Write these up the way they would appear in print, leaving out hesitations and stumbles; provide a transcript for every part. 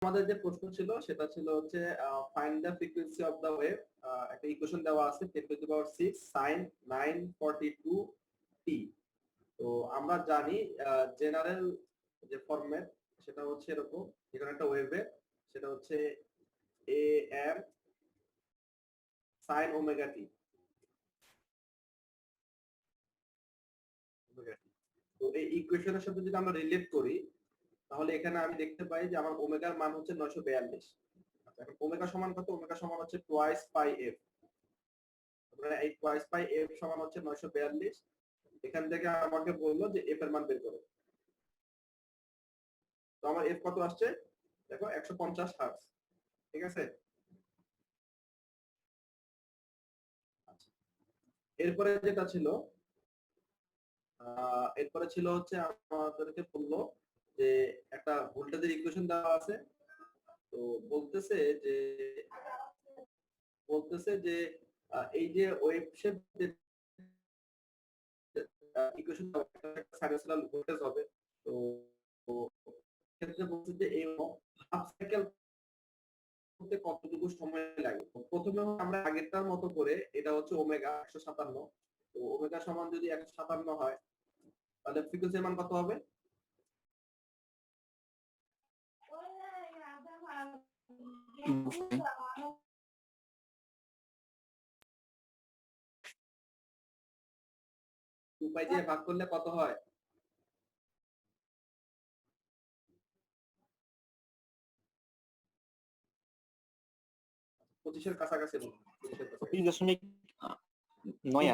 আমাদের যে প্রশ্ন ছিল সেটা ছিল হচ্ছে find the frequency of the wave. একটা ইকুয়েশন দেওয়া আছে 10 to the power 6 sin 942 t। তো আমরা জানি জেনারেল যে ফরম্যাট সেটা হচ্ছে এরকম, এখানে একটা ওয়েভের সেটা হচ্ছে A M sin omega t. তো এই ইকুয়েশনের সাথে যদি আমরা রিলেট করি তাহলে এখানে আমি দেখতে পাই যে আমার ওমেগার মান হচ্ছে 942। আচ্ছা, এখন ওমেগা সমান কত? ওমেগা সমান হচ্ছে টুয়াইস পাই এফ। তাহলে এই টুয়াইস পাই এফ সমান হচ্ছে 942। এখান থেকে আমাকে বললো যে এফ এর মান বের করো। তো আমার এফ কত আসছে? দেখো 150 হার্টজ। ঠিক আছে? আচ্ছা, এরপরে যেটা ছিল এরপরে ছিল হচ্ছে আমাদেরকে বললো যে একটা ভোল্টেজের ইকুয়েশন দেওয়া আছে। তো বলতেছে যে বলতেছে যে এই যে ওয়েভ শেপ যে ইকুয়েশন সাইনোসয়েডাল ভোল্টেজ হবে। তো তো ক্ষেত্রে বলছে যে এই হাফ সাইকেল করতে কতটুকু সময় লাগে। তো প্রথমে আমরা আগেরটার মতো করে এটা হচ্ছে ওমেগা 157। তো ওমেগা সমান যদি 157 হয় তাহলে ফ্রিকোয়েন্সির মান কত হবে? উপায় দিয়ে ভাগ করলে কত হয়? 25 এর কাছাকাছি বলুন। 25 এর কাছাকাছি। 25.9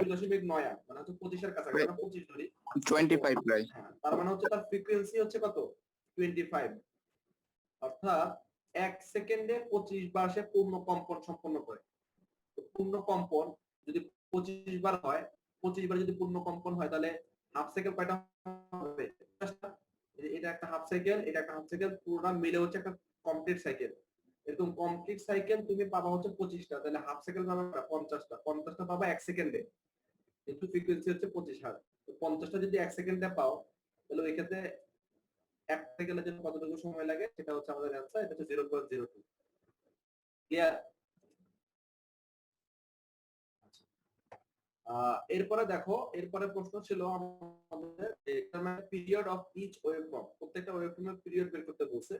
25.9 মানে হচ্ছে 25 এর কাছাকাছি। আমরা 25 ধরি। 25 প্রায়। হ্যাঁ, তার মানে হচ্ছে তার ফ্রিকোয়েন্সি হচ্ছে কত? 25। অর্থাৎ 1 সেকেন্ডে 25 বার সে পূর্ণ কম্পন সম্পন্ন করে। তো পূর্ণ কম্পন যদি 25 বার হয়, 25 বার যদি পূর্ণ কম্পন হয় তাহলে হাফ সাইকেল কয়টা হবে? এটা একটা হাফ সাইকেল, এটা একটা হাফ সাইকেল, পুরোটা মিলে হচ্ছে একটা কমপ্লিট সাইকেল। এরকম কমপ্লিট সাইকেল তুমি পাবা হচ্ছে 25 টা। তাহলে হাফ সাইকেল পাবা 50 টা। 50 টা পাবা 1 সেকেন্ডে। কিন্তু ফ্রিকোয়েন্সি হচ্ছে 25 হার্টজ। তো 50 টা যদি 1 সেকেন্ডে পাও তাহলে ওই ক্ষেত্রে 1 সেকেন্ডের জন্য কতটুকু সময় লাগে সেটা হচ্ছে আমাদের অ্যান্সার। এটা হচ্ছে 0.02। ক্লিয়ার? আচ্ছা। এরপরে দেখো, এরপরে প্রশ্ন ছিল আমাদের পিরিয়ড অফ ইচ ওয়েভফর্ম। প্রত্যেকটা ওয়েভফর্মের পিরিয়ড বের করতে বলছে।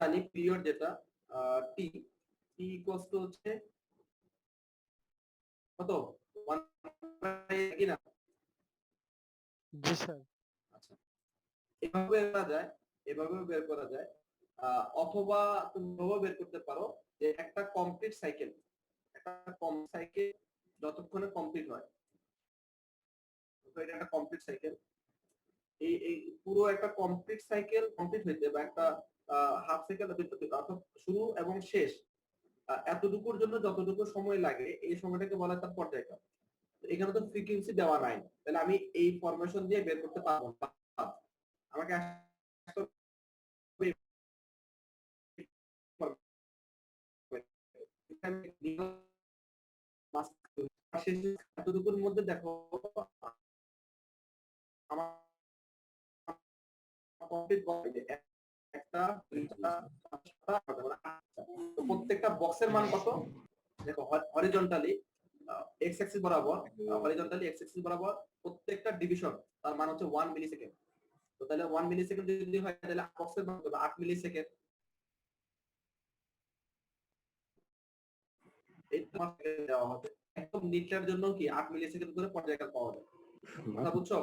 জানি পিরিয়ড যেটা টি টি ইকুয়ালস টু হচ্ছে কত? 1 কি না? জি স্যার। আচ্ছা, এভাবে করা যায়, এভাবেও বের করা যায়। অথবা তুমি এভাবেও বের করতে পারো যে একটা কমপ্লিট সাইকেল, একটা কম সাইকেল যতক্ষণে কমপ্লিট হয়। তো এটা একটা কমপ্লিট সাইকেল। এই পুরো একটা কমপ্লিট সাইকেল কমপ্লিট হইতে বা একটা হাফ সাইকেল অর্থাৎ শুরু এবং শেষ এতটুকুর জন্য যতটুকু সময় লাগে এই সময়টাকে বলা হয় তার পর্যায়কাল। এখানে তো ফ্রিকোয়েন্সি দেওয়া নাই। তাহলে আমি এই ফরমেশন দিয়ে বের করতে পারবো না। আমাকে এতটুকুর মধ্যে দেখো আমার কমপ্লিট একটা দুইটা পাঁচটা প্রত্যেকটা বক্সের মান কত? দেখো হরিজন্টালি এক্স অ্যাক্সিস বরাবর, হরিজন্টালি এক্স অ্যাক্সিস বরাবর প্রত্যেকটা ডিভিশন তার মান হচ্ছে 1 মিলি সেকেন্ড। তো তাহলে 1 মিলি সেকেন্ড যদি হয় তাহলে বক্সের মান হবে 8 মিলি সেকেন্ড। এই তোমার দেওয়া হবে। একদম নিটটার জন্য কি 8 মিলি সেকেন্ড করে পর্যায়কাল পাওয়া যায়। কথা বুঝছো?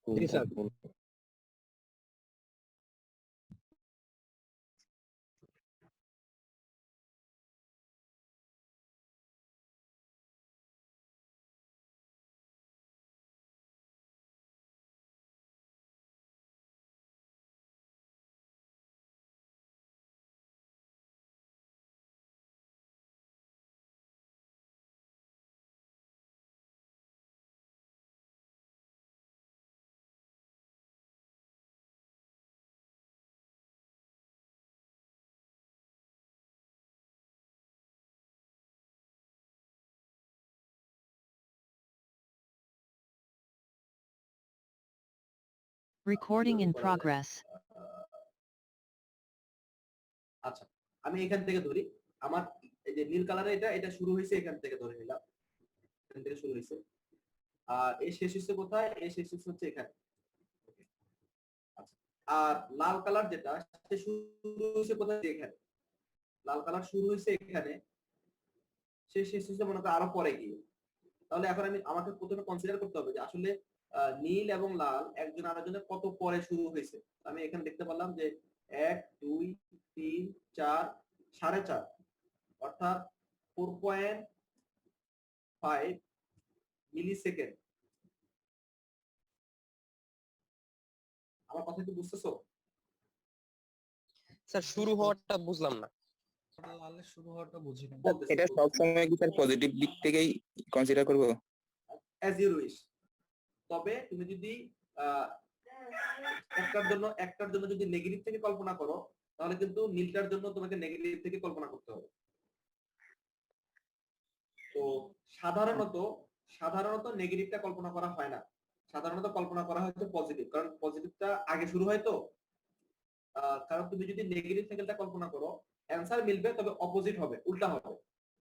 জি স্যার। Recording in কিভাবে করা যায়? progress. আচ্ছা, আমি এখান থেকে ধরি। আমার এই যে নীল কালারের এটা শুরু হইছে এখান থেকে ধরে নিলাম। এখান থেকে শুরু হইছে। আর এই শেষ হইছে কোথায়? এই শেষ হচ্ছে এখানে। ওকে। আচ্ছা। আর লাল কালার যেটা সে শুরু হইছে কোথায়? এখানে। লাল কালার শুরু হইছে এখানে। শেষ হইছে মনে করো আরো পরে গিয়ে। তাহলে এখন আমাকে প্রথমে কনসিডার করতে হবে যে আসলে নীল এবং লাল একজন আরেকজনের কত পরে শুরু হয়েছে। আমি এখানে দেখতে পারলাম যে ১, ২, ৩, ৪, ৪.৫ অর্থাৎ 4.5 মিলি সেকেন্ড। আমার কথা কি বুঝতেছো? স্যার শুরু হওয়াটা বুঝলাম না। লালের শুরু হওয়াটা বুঝি না। বলতেছি, এটা সবসময় কি তার পজিটিভ দিক থেকেই কনসিডার করবো? As you wish. তবে তুমি যদি আহ, একটার জন্য যদি নেগেটিভ থেকে কল্পনা করো তাহলে কিন্তু নীলটার জন্য তোমাকে নেগেটিভ থেকে কল্পনা করতে হবে। তো সাধারণত নেগেটিভটা কল্পনা করা হয় না। সাধারণত কল্পনা করা হয় পজিটিভ, কারণ পজিটিভটা আগে শুরু হয় তো। কারণ তুমি যদি নেগেটিভ সাইকেলটা কল্পনা করো অ্যান্সার মিলবে, তবে অপোজিট হবে, উল্টা হবে।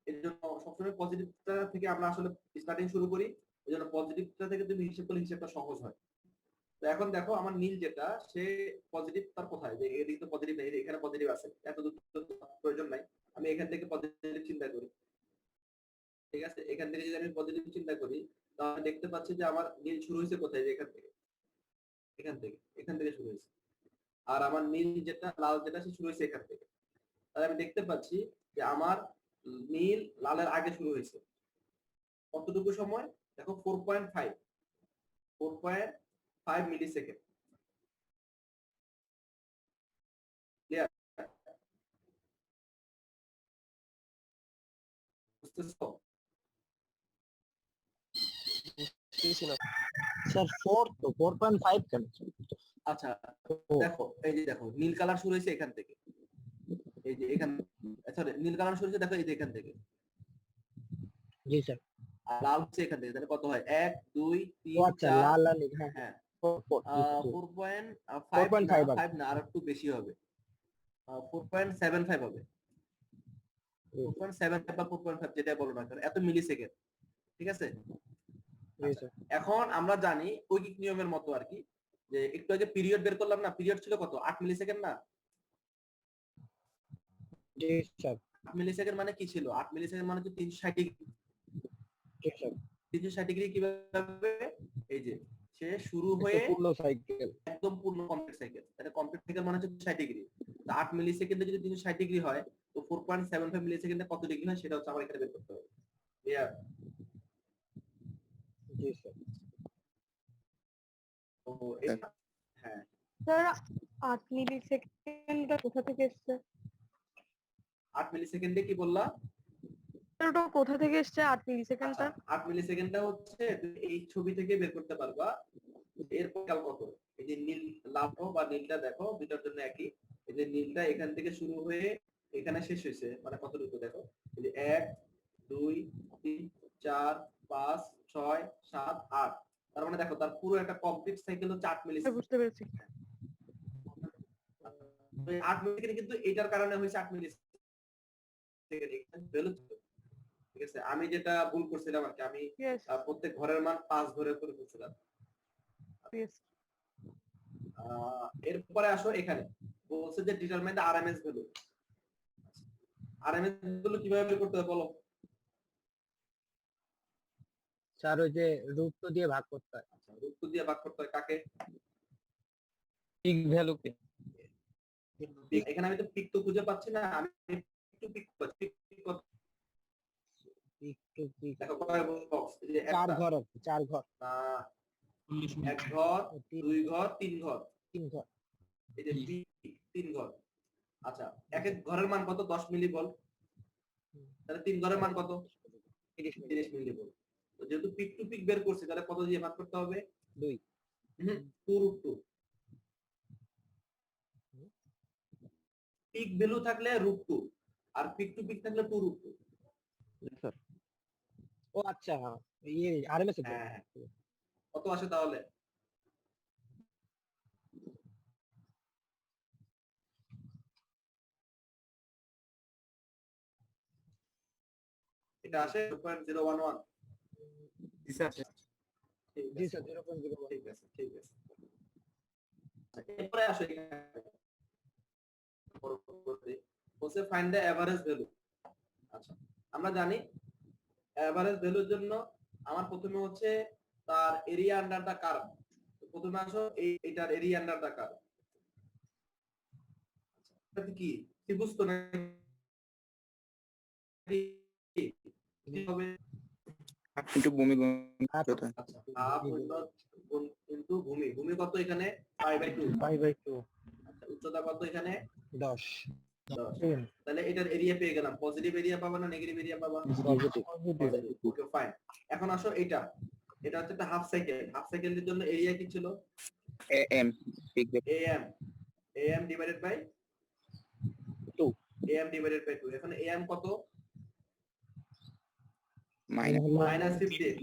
এর জন্য সবসময় পজিটিভটা থেকে আমরা আসলে স্টার্টিং শুরু করি। এই জন্য পজিটিভটা থেকে তুমি হিসেব করলে হিসেবটা সহজ হয়। তো এখন দেখো আমার নীল যেটা সে পজিটিভ তার কোথায়? যে এদিকে তো পজিটিভ নেই, এখানে পজিটিভ আছে, এত দূর প্রয়োজন নাই। আমি এখান থেকে পজিটিভ চিন্তা করি। ঠিক আছে, এখান থেকে যদি আমি পজিটিভ চিন্তা করি তাহলে দেখতে পাচ্ছি যে আমার নীল শুরু হয়েছে কোথায়? যে এখান থেকে শুরু হয়েছে। আর আমার নীল যেটা লাল যেটা সে শুরু হয়েছে এখান থেকে। তাহলে আমি দেখতে পাচ্ছি যে আমার নীল লালের আগে শুরু হয়েছে। কতটুকু সময়? দেখো 4.5 মিলি সেকেন্ড। ক্লিয়ার? বুঝতেছো? বুঝতেছি না। স্যার 4 তো 4.5 কেন? আচ্ছা, দেখো এই যে দেখো নীল কালার শুরু হয়েছে এখান থেকে। এই যে এখান সরি নীল কালার শুরু হয়েছে দেখো এই যে এখান থেকে। জি স্যার। আর লাল হচ্ছে এখান থেকে। তাহলে কত হয়? ১, ২, ও ৩, আচ্ছা ৪। লাল লাল হ্যাঁ হ্যাঁ, 4.5 4.5 না, আর একটু বেশি হবে। 4.75 হবে। 4.75 বা 4.5 যেটা বলো না কেন, এত মিলি সেকেন্ড। ঠিক আছে? জি স্যার। এখন আমরা জানি ঐকিক নিয়মের মতো আর কি, যে একটু আগে পিরিয়ড বের করলাম না, পিরিয়ড ছিল কত? 8 মিলি সেকেন্ড না? জি স্যার। 8 মিলি সেকেন্ড মানে কি ছিল? 8 মিলি সেকেন্ড মানে হচ্ছে 360 ডিগ্রি। জি স্যার। 360 ডিগ্রি কিভাবে? এই যে সে শুরু হয়ে পূর্ণ সাইকেল। একদম পূর্ণ কমপ্লিট সাইকেল। তাহলে কমপ্লিট সাইকেল মানে হচ্ছে 60 ডিগ্রি। তো 8 মিলি সেকেন্ডে যদি 360 ডিগ্রি হয় তো 4.75 মিলি সেকেন্ডে কত ডিগ্রি হয় সেটা হচ্ছে আমার এখানে বের করতে হবে। ক্লিয়ার? জি স্যার। তো এটা হ্যাঁ, স্যার 8 মিলি সেকেন্ডটা কোথা থেকে এসছে? 8 মিলি সেকেন্ডে কি বললা? স্যার ওটা কোথা থেকে এসছে 8 মিলি সেকেন্ডটা? 8 মিলি সেকেন্ডটা হচ্ছে তুমি এই ছবি থেকে বের করতে পারবা। এরপর কাল কত? এই যে নীল লাল বা নীলটা দেখো দুটার জন্য একই। এই যে নীলটা এখান থেকে শুরু হয়ে এখানে শেষ হয়েছে, মানে কতটুকু দেখো? এই যে 1, 2, 3, 4, 5, 6, 7, 8। তার মানে দেখো তার পুরো একটা কমপ্লিট সাইকেল হচ্ছে 8 মিলি স্যার বুঝতে পেরেছি। সেকেন্ড। 8 মিলি সেকেন্ড কিন্তু এটার কারণে হয়েছে 8 মিলি সেকেন্ড। ঠিক আছে, আমি যেটা ভুল করছিলাম আর কি, আমি ইয়েস প্রত্যেক ঘরের মান 5 ধরে করে ফেলছিলাম। ইয়েস। এরপরে আসো এখানে বলছে যে determine the RMS value. RMS value কিভাবে বের করতে হবে বলো? স্যার ওই যে রুট দিয়ে ভাগ করতে হয়। আচ্ছা, রুট দিয়ে ভাগ করতে হয় কাকে? পিক ভ্যালুকে। এখানে আমি তো পিক তো খুঁজে পাচ্ছি না, আমি একটু পিক পাচ্ছি। পিক কত? Peak to peak. দেখো কয় বক্স? এই যে 4 একটা ঘর আছে, 4 ঘর। না, এক ঘর, 3 দুই ঘর, তিন ঘর। 3 ঘর। এই যে পিক 3 ঘর। আচ্ছা, এক এক ঘরের মান কত? 10 মিলি ভোল্ট। তাহলে 3 ঘরের মান কত? 30 মিলি ভোল্ট। তো যেহেতু পিক টু পিক বের করছি তাহলে কত দিয়ে ভাগ করতে হবে? 2। 2√2। পিক ভ্যালু থাকলে √2 আর পিক টু পিক থাকলে 2√2। স্যার ও আচ্ছা ইয়ে আরএমএস এর। হ্যাঁ, কত আসে তাহলে? এটা আসে 0.011। জি স্যার 0.01 ঠিক আছে ঠিক আছে। এরপরে আসো এখানে বলছে ফাইন্ড দ্য এভারেজ ভ্যালু। আচ্ছা আমরা জানি এভারেজ ভ্যালুর জন্য আমার প্রথমে হচ্ছে তার এরিয়া আন্ডার দা কার্ভ। প্রথমে আসো এটার এরিয়া আন্ডার দা কার্ভ। এটা কি ত্রিভুজ তো নাকি কি হবে? কিন্তু ভূমি গুণ আচ্ছা আচ্ছা হাফ ইনটু ভূমি। ভূমি কত এখানে? π/2। 5/2 আচ্ছা উচ্চতা কত এখানে? 10 10। 10 তাহলে এটার এরিয়া পেয়ে গেলাম। পজিটিভ এরিয়া পাবা না নেগেটিভ এরিয়া পাবা? Positive positive. Okay fine. এখন আসো এটা হচ্ছে একটা হাফ সাইকেল। হাফ সাইকেলের জন্য এরিয়া কি ছিল? am am divided by 2 am divided by 2। এখন am কত? minus -15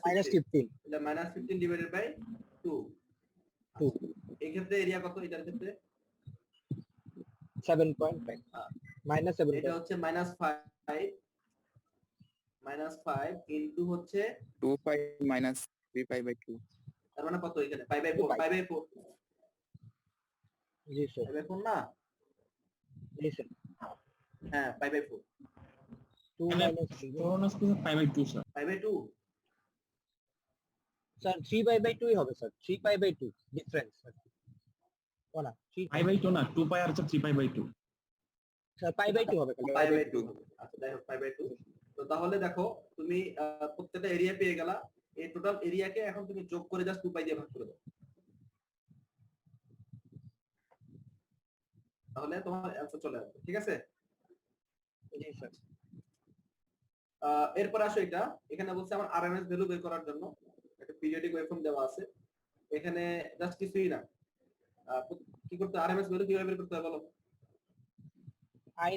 -15 এটা -15 ডিভাইডেড বাই 2। 2 এই ক্ষেত্রে এরিয়া কত এটার ক্ষেত্রে? 7.5 -7 এটা হচ্ছে -5 ইনটু হচ্ছে 25 minus 3π/2 তার মানে কত এখানে? π/4 জি স্যার π/4 না? জি স্যার হ্যাঁ π/4 2 π/2 স্যার। π/2 স্যার 3/2 হবে স্যার 3/2 ডিফারেন্স ও না 5/2 না 2π আর 3π/2 স্যার 5/2 হবে খালি π/2 হবে। আচ্ছা যাই হোক π/2। তো তাহলে দেখো তুমি প্রত্যেকটা এরিয়া পেয়ে গেলা। এই টোটাল এরিয়াকে এখন তুমি যোগ করে জাস্ট 2π দিয়ে ভাগ করে দাও। তাহলে তোমার অ্যানসার চলে আসবে। ঠিক আছে? জি স্যার এরপর আসো এটা এখানে বলছে আমার আরএমএস ভ্যালু বের করার জন্য একটা পিরিয়ডিক ওয়েভফর্ম দেওয়া আছে। এখানে জাস্ট কিছুই না। কি করতে আরএমএস ভ্যালু কিভাবে বের করতে হয় বলো? i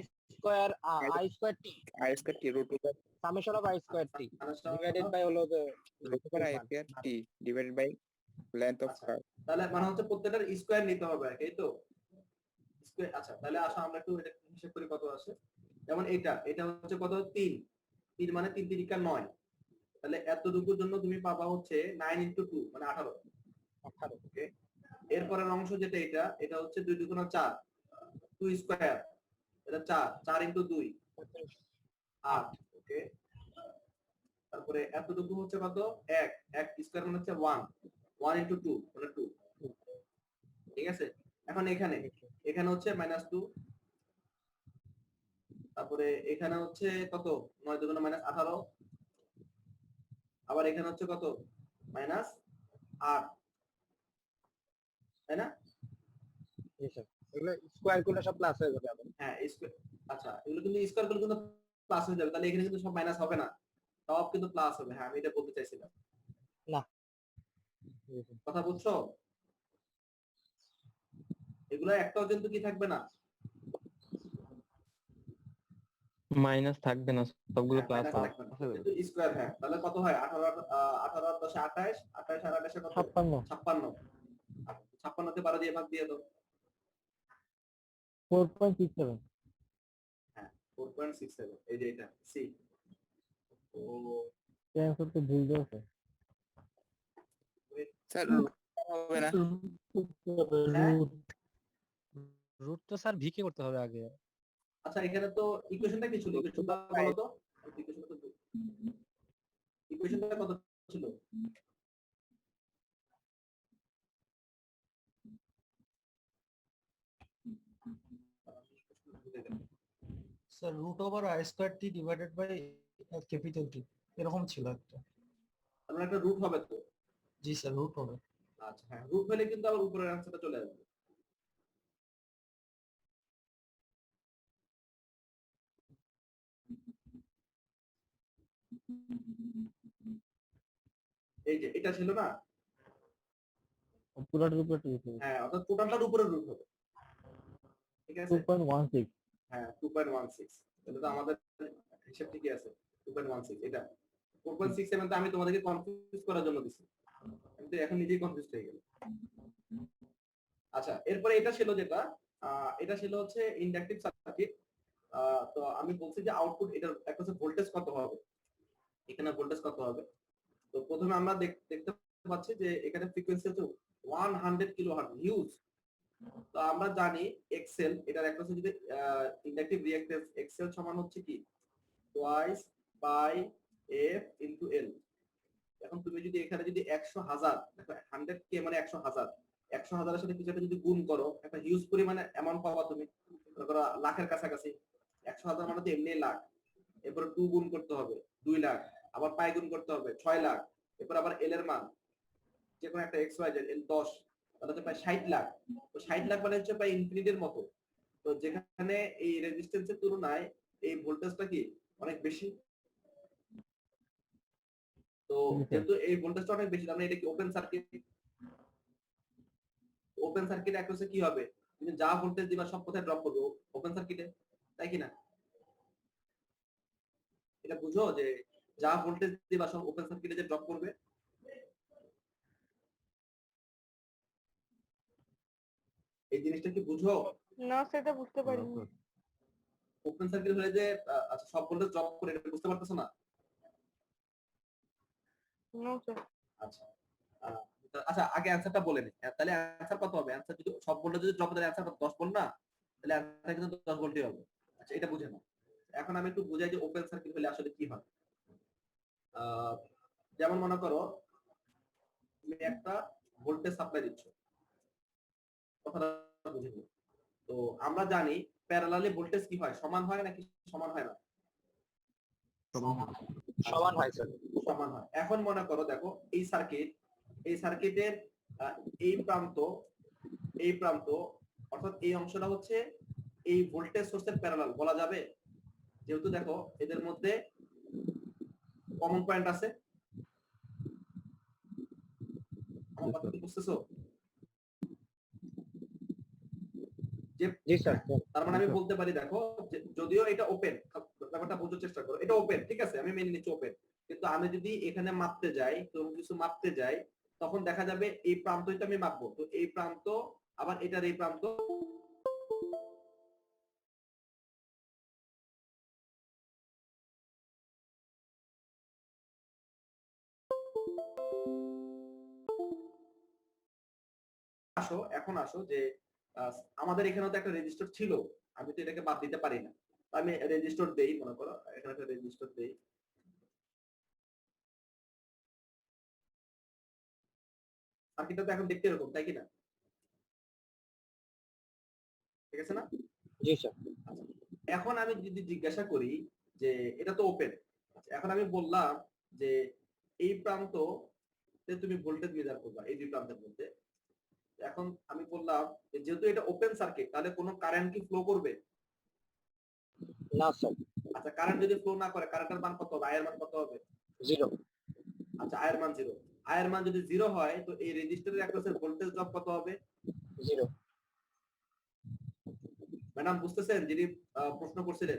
square t r² root over summation of i square t divided by হলো root over i² t divided by length of curve। তাহলে মানে হচ্ছে প্রত্যেকটার স্কয়ার নিতে হবে এই তো স্কয়ার। আচ্ছা তাহলে আসো আমরা একটু এটা হিসাব করি কত আসে। যেমন এটা হচ্ছে কত? 3 মানে 3 3 9। তাহলে এতটুকুর জন্য তুমি পাবা হচ্ছে 9 * 2 মানে 18। ওকে এরপরের অংশ যেটা এটা হচ্ছে 2 2 4 2 স্কয়ার এটা 4 * 2 8। ওকে তারপরে এতটুকু হচ্ছে কত? 1 স্কয়ার মানে হচ্ছে 1 1 * 2 মানে 2। ঠিক আছে? এখন এখানে হচ্ছে -2। তারপরে এখানে হচ্ছে কত? 9 * 2 = -18। আবার এখানে হচ্ছে কত? -8 তাই না? জি স্যার এগুলো স্কয়ার গুলো সব প্লাস হয়ে যাবে আবার হ্যাঁ স্কয়ার। আচ্ছা এগুলো কিন্তু স্কয়ার গুলো কিন্তু প্লাস হয়ে যাবে। তাহলে এখানে কিন্তু সব মাইনাস হবে না, সব কিন্তু প্লাস হবে। হ্যাঁ আমি এটা বলতে চাইছিলাম। না জি স্যার কথা বুঝছো? এগুলো একটাও কিন্তু কি থাকবে না, মাইনাস থাকবে না, সবগুলো প্লাস মাইনাস হবে। থাকবে না কিন্তু স্কয়ার। হ্যাঁ তাহলে কত হয়? 18 18 আর 10 28 28 আর 28 কত? 56 56 তে 12 দিয়ে ভাগ দিয়ে দাও। 4.67 হ্যাঁ 4.67 এই যে এটা সি। ও ক্যান্সার তো ভুল দিয়েছে স্যার হবে না হ্যাঁ রুট তো স্যার ভিকে করতে হবে আগে। আচ্ছা এখানে তো ইকুয়েশনটা কি ছিল? ইকুয়েশনটা বলো তো। ইকুয়েশনটা কত ছিল? Sir root over I square T divided by capital T এরকম ছিল একটা। তার মানে একটা রুট হবে তো। জি স্যার রুট হবে। আচ্ছা হ্যাঁ রুট হলে কিন্তু আবার উপরের অ্যানসারটা চলে আসবে। এই যে এটা ছিল না? পুরোটার উপর হ্যাঁ অর্থাৎ টোটালটার উপরে রুট হবে। ঠিক আছে? 2.16 হ্যাঁ 2.16 এটা তো আমাদের হিসাব ঠিকই আছে। 2.16 এটা 4.67 তো আমি তোমাদেরকে কনফিউজ করার জন্য দিছি। আমি তো এখন নিজেই কনফিউজ হয়ে গেল। আচ্ছা এরপরে এটা ছিল যেটা এটা ছিল হচ্ছে ইন্ডাকটিভ সার্কিট। তো আমি বলছি যে আউটপুট এটার একটা হচ্ছে ভোল্টেজ কত হবে। এখানে ভোল্টেজ কত হবে? তো প্রথমে আমরা দেখতে পাচ্ছি যে এখানে ফ্রিকোয়েন্সি হচ্ছে 100 কিলোহার্টজ, হিউজ। তো আমরা জানি এক্সেল, এটার একটা হচ্ছে যদি ইন্ডাকটিভ রিঅ্যাকট্যান্স এক্সেল সমান হচ্ছে কি twice by F into L. এখন তুমি যদি এখানে যদি 100,000 দেখো 100 কে মানে 100,000, 100,000 এর সাথে কিছু একটা যদি গুণ করো একটা হিউজ পরিমাণে অ্যামাউন্ট পাবা তুমি, মনে করো লাখের কাছাকাছি। 100,000 মানে তো এমনি লাখ, এরপর 2 গুণ করতে হবে 2 লাখ, আবার পাই গুণ করতে হবে 6 লাখ, এরপর আবার এল এর মান যে কোনো একটা এক্স ওয়াই জেড এল 10, তাহলে তো প্রায় 60 লাখ। তো 60 লাখ মানে হচ্ছে প্রায় ইনফিনিটির মতো। তো যেখানে এই রেজিস্ট্যান্সের তুলনায় এই ভোল্টেজটা কি অনেক বেশি। তো যেহেতু এই ভোল্টেজটা অনেক বেশি, তার মানে এটা কি ওপেন সার্কিট। ওপেন সার্কিট অ্যাক্রসে কি হবে, তুমি যা ভোল্টেজ দিবা সব কোথায় ড্রপ করবে ওপেন সার্কিটে, তাই কি না? এটা বুঝো যে যা ভোল্টেজ দিবা সব ওপেন সার্কিটে যে ড্রপ করবে। এই জিনিসটা কি বুঝো? না সেটা বুঝতে পারিনি। ওপেন সার্কিট হলে যে আচ্ছা সব ভোল্টেজ ড্রপ করে এটা বুঝতে পারতেছো না? No sir. আচ্ছা আচ্ছা আগে অ্যানসারটা বলে নি, তাহলে অ্যানসার কত হবে? অ্যানসার যদি সব ভোল্টেজ যদি ড্রপ করে অ্যানসার কত? 10 ভোল্ট না? তাহলে অ্যানসার কিন্তু 10 ভোল্টই হবে। আচ্ছা এটা বুঝে নাও। এখন আমি একটু বুঝাই যে ওপেন সার্কিট হলে আসলে কি হয়। যেমন মনে করো তুমি একটা ভোল্টেজ সাপ্লাই দিচ্ছ, কথাটা বুঝে নিও। তো আমরা জানি প্যারালালি ভোল্টেজ কি হয়, সমান হয় নাকি সমান হয় না? সমান হয় স্যার। সমান হয়। এখন মনে করো দেখো এই সার্কিটের এই প্রান্ত অর্থাৎ এই অংশটা হচ্ছে এই ভোল্টেজ সোর্সের প্যারালাল বলা যাবে, যেহেতু দেখো এদের মধ্যে কমন পয়েন্ট আছে। আমার কথা কি বুঝতেছো? জি স্যার। তার মানে আমি বলতে পারি দেখো যদিও এটা ওপেন, ব্যাপারটা বোঝার চেষ্টা করো, এটা ওপেন ঠিক আছে, আমি মেনে নিচ্ছি ওপেন, কিন্তু আমি যদি এখানে মাপতে যাই, কোনো কিছু মাপতে যাই, তখন দেখা যাবে এই প্রান্তই তো আমি মাপবো, তো এই প্রান্ত আবার এটার এই প্রান্ত এখন আসো যে আমাদের এখানে তো একটা রেজিস্টার ছিল, আমি তো এটাকে বাদ দিতে পারি না। আমি রেজিস্টার দেই, মনে করো এখানে একটা রেজিস্টার দেই। সার্কিটটা তো এখন দেখতে এরকম, তাই কি না? ঠিক আছে না? জি স্যার। এখন আমি যদি জিজ্ঞাসা করি যে এটা তো ওপেন, এখন আমি বললাম যে এই প্রান্ত তুমি ভোল্টেজ মেজার করবা এই দুই প্রান্তের মধ্যে। এখন আমি বললাম যেহেতু এটা ওপেন সার্কিট তাহলে কোনো কারেন্ট কি ফ্লো করবে? না স্যার। আচ্ছা কারেন্ট যদি ফ্লো না করে কারেন্টের মান কত হবে, আয়ের মান কত হবে? 0। আচ্ছা আয়ের মান 0। আয়ের মান যদি 0 হয় তো এই রেজিস্টারের অ্যাক্রসের ভোল্টেজ ড্রপ কত হবে? 0। ম্যাডাম বুঝতেছেন যিনি প্রশ্ন করছিলেন?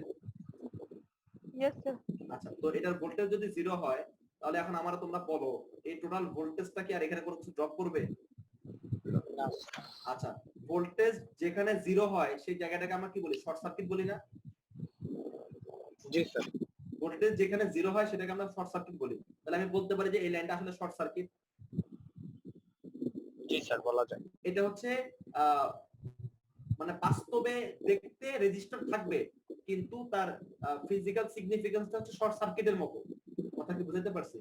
Yes sir. আচ্ছা তো এটার ভোল্টেজ যদি 0 হয় তাহলে এখন আমরা তোমরা বলো এই টোটাল ভোল্টেজটা কি আর এখানে কোনো কিছু ড্রপ করবে? না। আচ্ছা ভোল্টেজ যেখানে 0 হয় সেই জায়গাটাকে আমরা কি বলি, শর্ট সার্কিট বলি না? জি স্যার। ভোল্টেজ যেখানে 0 হয় সেটাকে আমরা শর্ট সার্কিট বলি। তাহলে আমি বলতে পারি যে এই লাইনটা আসলে শর্ট সার্কিট। জি স্যার বলা যায়। এটা হচ্ছে মানে বাস্তবে দেখতে রেজিস্টার থাকবে কিন্তু তার ফিজিক্যাল সিগনিফিকেন্সটা হচ্ছে শর্ট সার্কিটের মতো। কথা কি বুঝাতে পারছি?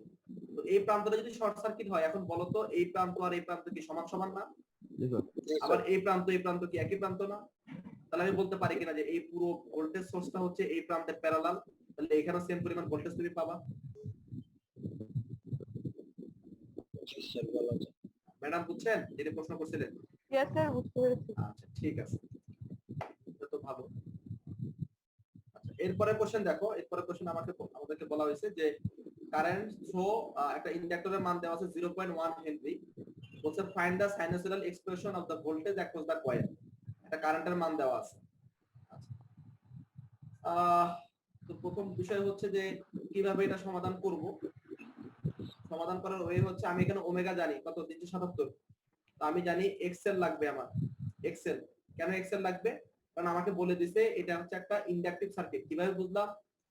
তো এই প্রান্তটা যদি শর্ট সার্কিট হয়, এখন বলো তো এই প্রান্ত আর এই প্রান্ত কি সমান সমান না? আবার এই প্রান্ত কি একই প্রান্ত না? তাহলে আমি বলতে পারি কিনা যে এই পুরো ভোল্টেজ সোর্সটা হচ্ছে এই প্রান্তের প্যারালাল, তাহলে এখানেও সেম পরিমাণ ভোল্টেজ তুমি পাবা। জি স্যার বলা যায়। ম্যাডাম বুঝছেন যেটা প্রশ্ন করছিলেন? ইয়েস স্যার বুঝতে পেরেছি। আচ্ছা ঠিক আছে, এটা তো ভালো। আচ্ছা এরপরে কোশ্চেন দেখো, এরপরে কোশ্চেন আমাদেরকে বলা হয়েছে যে কারেন্ট থ্রো একটা ইন্ডাক্টরের মান দেওয়া আছে 0.1 হেনরি, বলছে find the sinusoidal expression of the voltage across the coil. একটা কারেন্টের মান দেওয়া আছে। তো প্রথম বিষয় হচ্ছে যে কিভাবে এটা সমাধান করব। সমাধান করার ওয়ে হচ্ছে আমি এখানে ওমেগা জানি কত 377, তো আমি জানি এক্সেল লাগবে আমার। এক্সেল কেন এক্সেল লাগবে? কারণ আমাকে বলে দিছে এটা হচ্ছে একটা ইন্ডাকটিভ সার্কিট। কিভাবে বুঝলাম?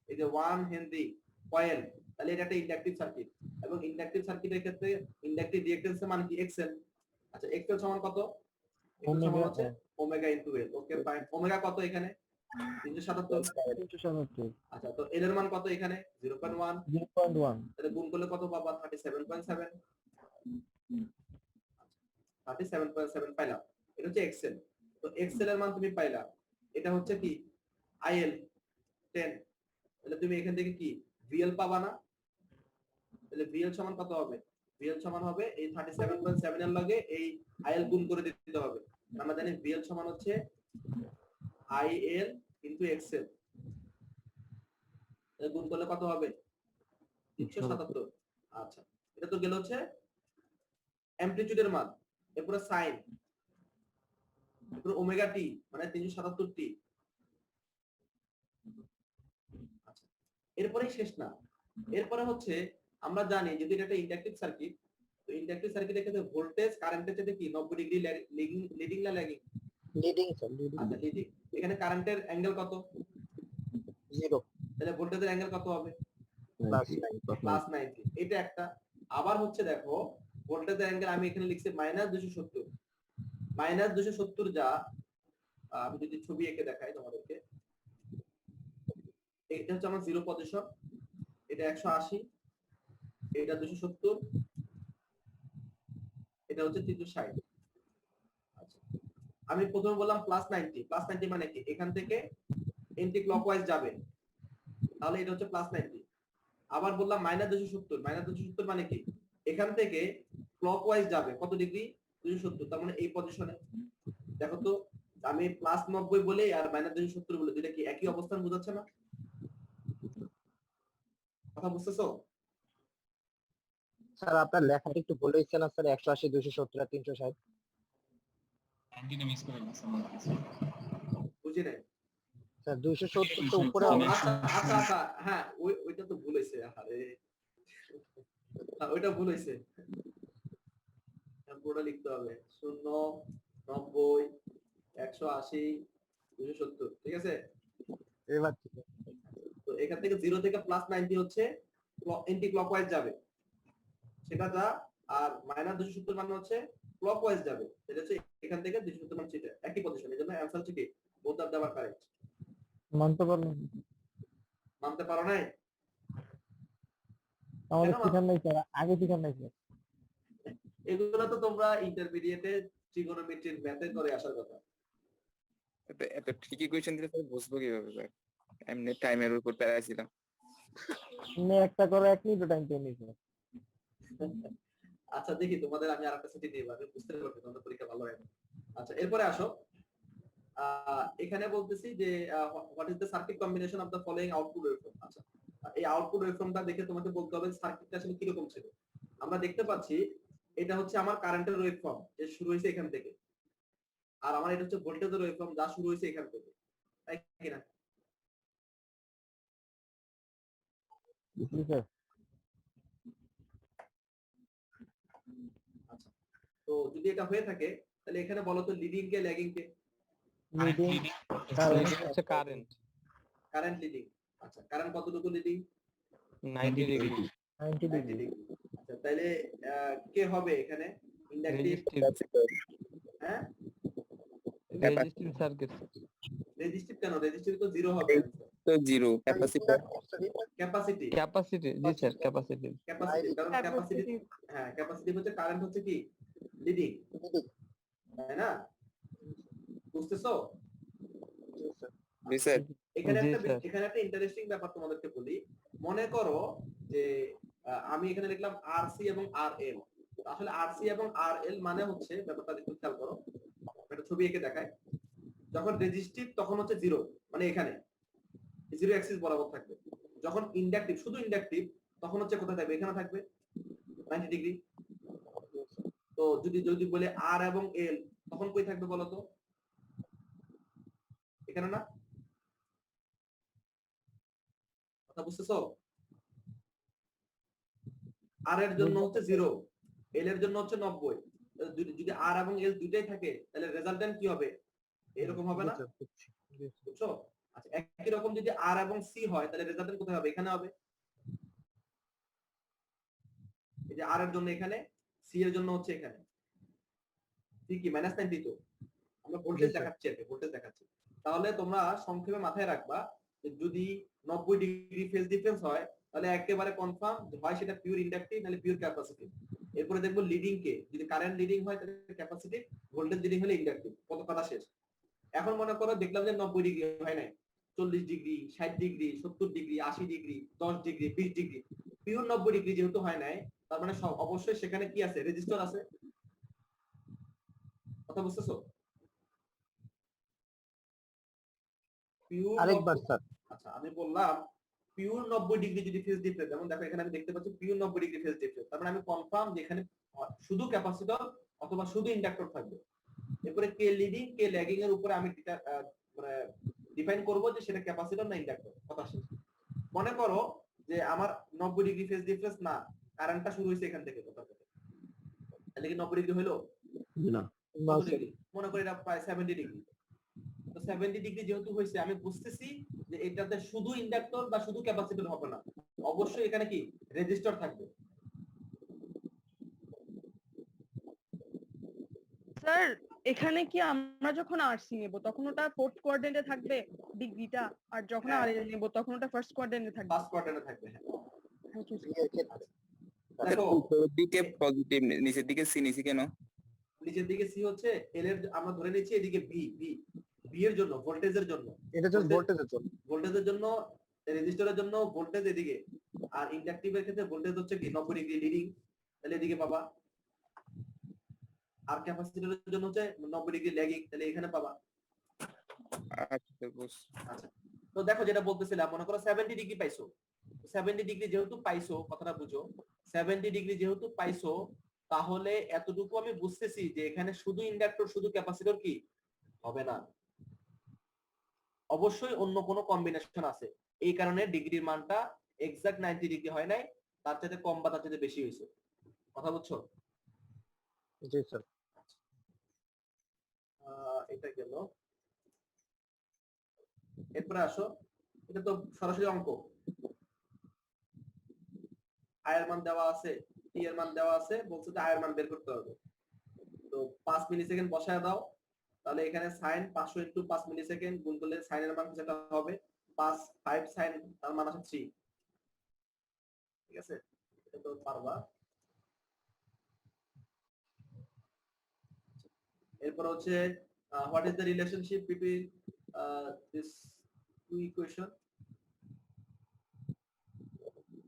এই যে 1 হেনরি কয়েল, তাহলে এটা একটা ইন্ডাকটিভ সার্কিট, এবং ইন্ডাকটিভ সার্কিটের ক্ষেত্রে ইন্ডাকটিভ রিঅ্যাকট্যান্স এর মান কি এক্সএল। আচ্ছা এক্সএল সমান কত? এক্সএল সমান হচ্ছে ওমেগা ইনটু এল। Okay fine. ওমেগা কত এখানে? 377। আচ্ছা তো এল এর মান কত এখানে? 0.1। 0.1 তাহলে গুণ করলে কত পাবা? 37.7। 37.7 পাইলাম। এটা হচ্ছে এক্সএল। তো এক্সএল এর মান তুমি পাইলা। এটা হচ্ছে কি আইএল 10। তাহলে তুমি এখান থেকে কি ভিএল পাবা না? তাহলে ভিএল সমান কত হবে? ভিএল সমান হবে এই 37.7 এর লগে এই আইএল গুণ করে দিতে হবে। আমরা জানি ভিএল সমান হচ্ছে আইএল ইনটু এক্সএল। তাহলে গুণ করলে কত হবে? 377। আচ্ছা এটা তো গেল হচ্ছে অ্যামপ্লিটিউডের মান। এরপরে সাইন, এরপরে ওমেগা টি মানে 377 টি। আচ্ছা এরপরেই শেষ না। এরপরে হচ্ছে আমরা জানি যদি এটা একটা ইন্ডাকটিভ সার্কিট, তো ইন্ডাকটিভ সার্কিটের ক্ষেত্রে ভোল্টেজ কারেন্টের সাথে কি 90 ডিগ্রি লিডিং না ল্যাগিং? লিডিং স্যার, লিডিং আচ্ছা লিডিং। এখানে কারেন্টের অ্যাঙ্গেল কত? 0 তাহলে ভোল্টেজের অ্যাঙ্গেল কত হবে? Plus plus 90। এটা একটা। আবার হচ্ছে দেখো ভোল্টেজের অ্যাঙ্গেল আমি এখানে লিখছি -270। -270 যা আমি যদি ছবি এঁকে দেখাই তোমাদেরকে, এটা হচ্ছে আমার জিরো পজিশন, এটা 180, এটা 270, এটা হচ্ছে 360। আচ্ছা আমি প্রথমে বললাম প্লাস 90। প্লাস 90 মানে কি? এখান থেকে এন্টি ক্লকওয়াইজ যাবে, তাহলে এটা হচ্ছে প্লাস 90। আবার বললাম -270। -270 মানে কি? এখান থেকে ক্লকওয়াইজ যাবে কত ডিগ্রি? 270। তার মানে এই পজিশনে। দেখো তো আমি প্লাস 90 বলে আর -270 বলে দুইটা কি একই অবস্থান বোঝাচ্ছে না? কথা বুঝতেছো? স্যার আপনার লেখাটা একটু ভুল হয়েছে না স্যার? 180 270 আর 360 ক্যান্টিনে মিস করে গেছে। বুঝি নাই। স্যার 270 তো উপরে হবে। আচ্ছা আচ্ছা আচ্ছা হ্যাঁ ওইটা তো ভুল হয়েছে। আরে ওইটা ভুল হয়েছে। পুরোটা লিখতে হবে 0 90 180 270। ঠিক আছে? এবার ঠিক আছে। তো এখান থেকে 0 থেকে প্লাস 90 হচ্ছে এন্টি ক্লকওয়াইজ যাবে, সেটা যা। আর -270 মানে হচ্ছে ক্লকওয়াইজ যাবে, এটা হচ্ছে এখান থেকে 270 মানে সেটা একই পজিশন। এজন্য অ্যানসার হচ্ছে কি বোথ অফ দ্য কারেক্ট। মানতে পারবেন? মানতে পারো নাই? আমাদের কেন? ঠিকানা নাই স্যার, আগে ঠিকানা নাই স্যার। এগুলো তো তোমরা ইন্টারমিডিয়েটে ট্রিগোনোমেট্রির ম্যাথে করে আসার কথা। এত ঠিকই কোয়েশ্চেন দিলে স্যার বুঝবো কিভাবে স্যার? এমনি টাইমের উপর প্যারা ছিলাম। একটা করে 1 মিনিট টাইম পেয়ে নিয়েছি। আচ্ছা দেখি তোমাদের আমি আরেকটা সিটি দিব, আমি বুঝতে পারছি তোমাদের পরীক্ষা ভালো হয়। আচ্ছা এরপরে আসো, এখানে বলতেছি যে what is the circuit combination of the following output waveform. আচ্ছা এই আউটপুট ওয়েভফর্মটা দেখে তোমাকে বলতে হবে সার্কিটটা আসলে কি রকম ছিল। আমরা দেখতে পাচ্ছি এটা হচ্ছে আমার কারেন্টের ওয়েভফর্ম যে শুরু হয়েছে এখান থেকে, আর আমার এটা হচ্ছে ভোল্টেজের ওয়েভফর্ম যা শুরু হয়েছে এখান থেকে, তাই কিনা? স্যার আচ্ছা তো যদি এটা হয়ে থাকে তাহলে এখানে বলো তো লিডিং কে ল্যাগিং কে? লিডিং হচ্ছে কারেন্ট কারেন্ট লিডিং। আচ্ছা কারেন্ট কতটুকু লিডিং? 90 degree 90 degree. আচ্ছা তাহলে কে হবে এখানে ইন্ডাকটিভ? হ্যাঁ রেজিস্টিভ সার্কিট। রেজিস্টিভ কেন? রেজিস্টিভ তো 0 হবে। তো জিরো ক্যাপাসিটর। ক্যাপাসিটি ক্যাপাসিটি জি স্যার ক্যাপাসিটি ক্যাপাসিটি কারণ ক্যাপাসিটি হ্যাঁ ক্যাপাসিটি হচ্ছে কারেন্ট হচ্ছে কি লিডিং, তাই না? বুঝতেছো? জি স্যার। এখানে জি, একটা স্যার। এখানে একটা ইন্টারেস্টিং ব্যাপার তোমাদেরকে বলি। মনে করো যে আমি এখানে লিখলাম আরসি এবং আরএল। আসলে আরসি এবং আরএল মানে হচ্ছে ব্যাপারটা একটু খেয়াল করো, একটা ছবি এঁকে দেখায়। যখন রেজিস্টিভ তখন হচ্ছে 0 মানে এখানে 0 অ্যাক্সিস বরাবর থাকবে। যখন ইন্ডাকটিভ শুধু ইন্ডাকটিভ তখন হচ্ছে কোথায় থাকবে? এখানে থাকবে 90 ডিগ্রি। তো যদি যদি বলে আর এবং এল তখন কই থাকবে বলো তো? এখানে না? কথা বুঝতেছো? আর এর জন্য হচ্ছে 0, এল এর জন্য হচ্ছে 90। যদি আর এবং এল দুইটাই থাকে তাহলে রেজাল্টেন্ট কি হবে? এরকম হবে না? বুঝছো? আচ্ছা একই রকম যদি আর এবং সি হয় তাহলে রেজাল্টেন্ট কোথায় হবে? এখানে হবে। এই যে আর এর জন্য এখানে, সি এর জন্য হচ্ছে এখানে। সি কি -90 তো আমরা ভোল্টেজ জি, স্যার। দেখাচ্ছি, আর ভোল্টেজ দেখাচ্ছি। তাহলে তোমরা সংক্ষেপে মাথায় রাখবা যে যদি 90 ডিগ্রি ফেজ ডিফারেন্স হয় তাহলে একেবারে কনফার্ম হয় সেটা পিওর ইন্ডাকটিভ নাহলে পিওর ক্যাপাসিটিভ। এরপরে দেখবো লিডিং কে, যদি কারেন্ট লিডিং হয় তাহলে ক্যাপাসিটিভ, ভোল্টেজ লিডিং হলে ইন্ডাকটিভ। কত কথা শেষ। এখন মনে করো দেখলাম যে 90 ডিগ্রি হয় নাই, 40 degree, 60 degree, 70 degree, 80 degree, 10 degree, 20 degree, pure 90 degree যেহেতু হয় নাই, তার মানে অবশ্যই সেখানে কি আছে, রেজিস্টর আছে। কথা বুঝতেছো? পিওর আরেকবার স্যার। আচ্ছা আমি বললাম পিওর 90 ডিগ্রি যদি ফেজ ডিফারেন্স, যেমন দেখো এখানে আমি দেখতে পাচ্ছি পিওর 90 ডিগ্রি ফেজ ডিফারেন্স, তার মানে আমি কনফার্ম যে এখানে শুধু ক্যাপাসিটর অথবা শুধু ইন্ডাক্টর থাকবে। এরপরে কে লিডিং কে ল্যাগিং এর উপরে আমি মানে ডিফাইন করব যে সেটা ক্যাপাসিটর না ইন্ডাক্টর। কথা শেষ। মনে করো যে আমার 90 ডিগ্রি ফেজ ডিফারেন্স না, কারেন্টটা শুরু হইছে এখান থেকে, কথা বলতে তাহলে কি 90 ডিগ্রি হলো না কত ডিগ্রি? মনে করি এটা প্রায় 70 ডিগ্রি। তো 70 ডিগ্রি যেহেতু হয়েছে, আমি বুঝতেছি যে এটাতে শুধু ইন্ডাক্টর বা শুধু ক্যাপাসিটর হবে না, অবশ্যই এখানে কি রেজিস্টর থাকবে। স্যার এখানে কি আমরা যখন আরসি নেব তখন ওটা ফোর্থ কোয়াড্রেন্টে থাকবে ডিগ্রিটা, আর যখন হ্যাঁ। আরএল নেব তখন ওটা ফার্স্ট কোয়াড্রেন্টে থাকবে? ফার্স্ট কোয়ার্টারে থাকবে। হ্যাঁ থ্যাংক ইউ। দেখো উপরের দিকে পজিটিভ, নিচের দিকে সি, নিচে কেন? নিচের দিকে সি হচ্ছে এল এর, আমরা ধরে নিচ্ছি এদিকে বি, বি এর জন্য ভোল্টেজের জন্য, এটা জাস্ট ভোল্টেজের জন্য। ভোল্টেজের জন্য রেজিস্টরের জন্য ভোল্টেজ এদিকে, আর ইন্ডাকটিভের ক্ষেত্রে ভোল্টেজ হচ্ছে কি 90 ডিগ্রি লিডিং, তাহলে এদিকে পাবা। আর ক্যাপাসিটরের জন্য হচ্ছে 90 ডিগ্রি ল্যাগিং, তাহলে এখানে পাবা। আচ্ছা বুঝ। আচ্ছা তো দেখো যেটা বলতেছিলাম, মনে করো 70 ডিগ্রি পাইছো, 70 ডিগ্রি যেহেতু পাইছো, কথাটা বুঝো, 70 ডিগ্রি যেহেতু পাইছো, তাহলে এতটুকু আমি বুঝতেছি যে এখানে শুধু ইন্ডাক্টর শুধু ক্যাপাসিটর কি হবে না, অবশ্যই অন্য কোনো কম্বিনেশন আছে। এই কারণে ডিগ্রির মানটা এক্সাক্ট 90 ডিগ্রি হয় নাই, তার চাইতে কম বা তার চাইতে বেশি হয়েছে। কথা বুঝছো? জি স্যার। এটা গেল। এরপরে আসো, এটা তো সরাসরি অঙ্ক, আয়ের মান দেওয়া আছে, টি এর মান দেওয়া আছে, বলছে যে আয়ের মান বের করতে হবে। তো 5 মিলি সেকেন্ড বসায় দাও, তাহলে এখানে সাইন 500 ইনটু 5 মিলি সেকেন্ড গুণ করলে সাইনের মান যেটা হবে 5 সাইন, তার মান আছে 3। ঠিক আছে, এটা তো পারবা। এরপর হচ্ছে what is the relationship between this two equation.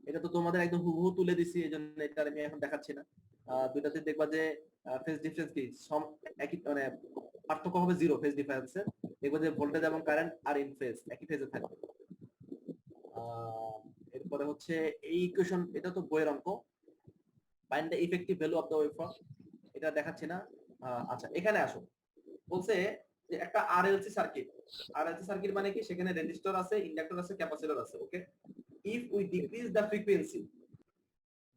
এটা তো তোমাদের একদম হুবহু তুলে দিছি, এজন্য এটা আমি এখন দেখাচ্ছি না। দুইটাতে দেখবা যে ফেজ ডিফারেন্স কি একই, মানে পার্থক্য হবে 0 ফেজ ডিফারেন্সে। দেখবা যে ভোল্টেজ এবং কারেন্ট আর ইন ফেজ একই ফেজে থাকবে। এরপরে হচ্ছে এই ইকুয়েশন, এটা তো বইয়ের অঙ্ক, find the effective value of the waveform, এটা দেখাচ্ছি না। আচ্ছা এখানে আসো, বলছে যে একটা আরএলসি সার্কিট, আরএলসি সার্কিট মানে কি, সেখানে রেজিস্টর আছে, ইন্ডাক্টর আছে, ক্যাপাসিটর আছে। ওকে, if we decrease the frequency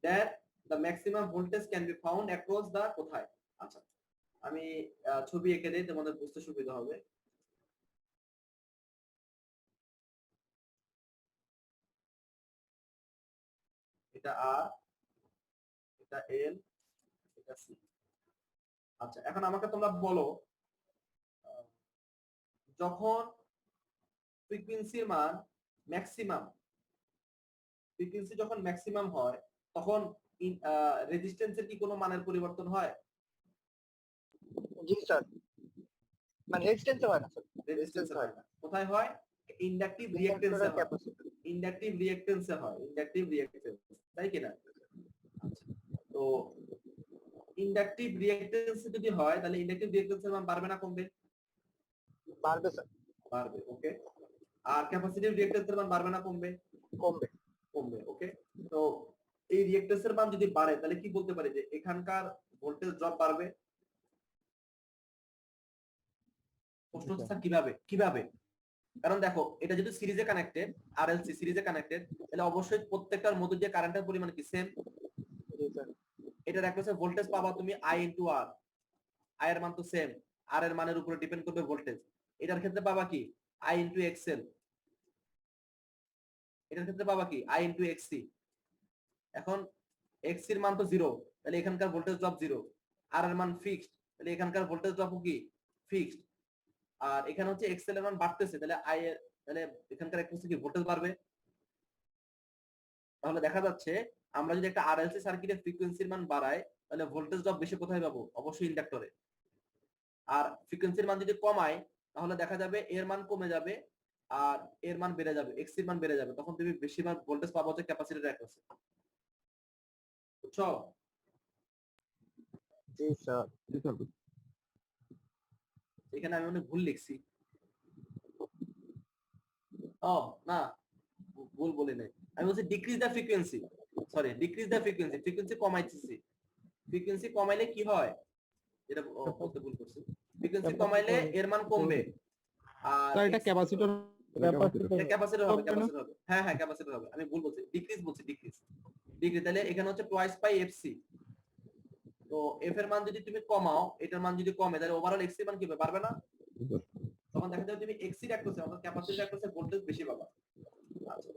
that the maximum voltage can be found across the কোথায়। আচ্ছা আমি ছবি এঁকে দেই তোমাদের বুঝতে সুবিধা হবে। এটা আর, এটা এল, এটা সি। আচ্ছা এখন আমাকে তোমরা বলো, যখন ফ্রিকোয়েন্সির মান ম্যাক্সিমাম, ফ্রিকোয়েন্সি যখন ম্যাক্সিমাম হয় তখন রেজিস্ট্যান্সের কি কোনো মানের পরিবর্তন হয়? জি স্যার। মানে রেজিস্ট্যান্স হয় না স্যার। রেজিস্ট্যান্স হয় না, কোথায় হয়? ইন্ডাকটিভ রিঅ্যাকট্যান্সে হয়, ইন্ডাকটিভ রিঅ্যাকট্যান্সে হয়, ইন্ডাকটিভ রিঅ্যাকট্যান্স, তাই কি না? আচ্ছা তো ইন্ডাকটিভ রিঅ্যাকট্যান্সে যদি হয় তাহলে ইন্ডাকটিভ রিঅ্যাকট্যান্সের মান বাড়বে না কমবে? বাড়বে স্যার। বাড়বে। ওকে, আর ক্যাপাসিটিভ রিঅ্যাকট্যান্সের মান বাড়বে না কমবে? কমবে। কমবে। ওকে, তো এই রিঅ্যাকট্যান্সের মান যদি বাড়ে তাহলে কি বলতে পারি যে এখানকার ভোল্টেজ ড্রপ বাড়বে। প্রশ্ন হচ্ছে স্যার কিভাবে, কিভাবে? কারণ দেখো এটা যদি সিরিজে কানেক্টেড, আরএলসি সিরিজে কানেক্টেড, তাহলে অবশ্যই প্রত্যেকটার মধ্যে দিয়ে কারেন্টের পরিমাণ কি সেম। জি স্যার। এটার একটা ভোল্টেজ পাবা তুমি আই ইনটু আর, আই এর মান তো সেম, আর এর মানের উপরে ডিপেন্ড করবে ভোল্টেজ। এটার ক্ষেত্রে পাবা কি আই ইনটু এক্সএল, এটার ক্ষেত্রে পাবা কি আই ইনটু এক্সসি। এখন এক্স এর মান তো 0, তাহলে এখানকার ভোল্টেজ ড্রপ 0। আর এর মান ফিক্সড, তাহলে এখানকার ভোল্টেজ ড্রপও কি ফিক্সড। আর এখানে হচ্ছে এক্সএল এর মান বাড়তেছে, তাহলে আই এর তাহলে এখানকার একটা হচ্ছে কি ভোল্টেজ বাড়বে। তাহলে দেখা যাচ্ছে আমরা যদি একটা আরএলসি সার্কিটের ফ্রিকোয়েন্সির মান বাড়াই তাহলে ভোল্টেজ ড্রপ বেশি কোথায় পাবো? অবশ্যই ইন্ডাক্টরে। আর ফ্রিকোয়েন্সির মান যদি কমাই তাহলে দেখা যাবে এর মান কমে যাবে আর এর মান বেড়ে যাবে, এক্স এর মান বেড়ে যাবে, তখন তুমি বেশিরভাগ ভোল্টেজ পাবো হচ্ছে ক্যাপাসিটর অ্যাক্রসে। বুঝছো? জি স্যার। এখানে আমি অনেক ভুল লিখছি। ও না, ভুল বলি নাই, আমি বলছি decrease the frequency, sorry decrease the frequency, frequency কমাইতেছি। ফ্রিকোয়েন্সি কমাইলে কি হয়, এটা বলতে ভুল করছি, ফ্রিকোয়েন্সি কমাইলে এর মান কমবে। আর স্যার এটা ক্যাপাসিটর ক্যাপাসিটর হবে, ক্যাপাসিটর হবে, হ্যাঁ হ্যাঁ ক্যাপাসিটর হবে, আমি ভুল বলছি, ডিক্রিজ বলছি, ডিক্রিজ ডিক্রিজ। তাহলে এখানে হচ্ছে টুয়াইস পাই এফসি। তো এফ এর মান যদি তুমি কমাও, এটার মান যদি কমে, তাহলে ওভারঅল এক্স এর মান কি হবে? বাড়বে না? তখন দেখা যাবে তুমি এক্সি অ্যাক্রসে অর্থাৎ ক্যাপাসিটর অ্যাক্রসে ভোল্টেজ বেশি পাবা। আচ্ছা,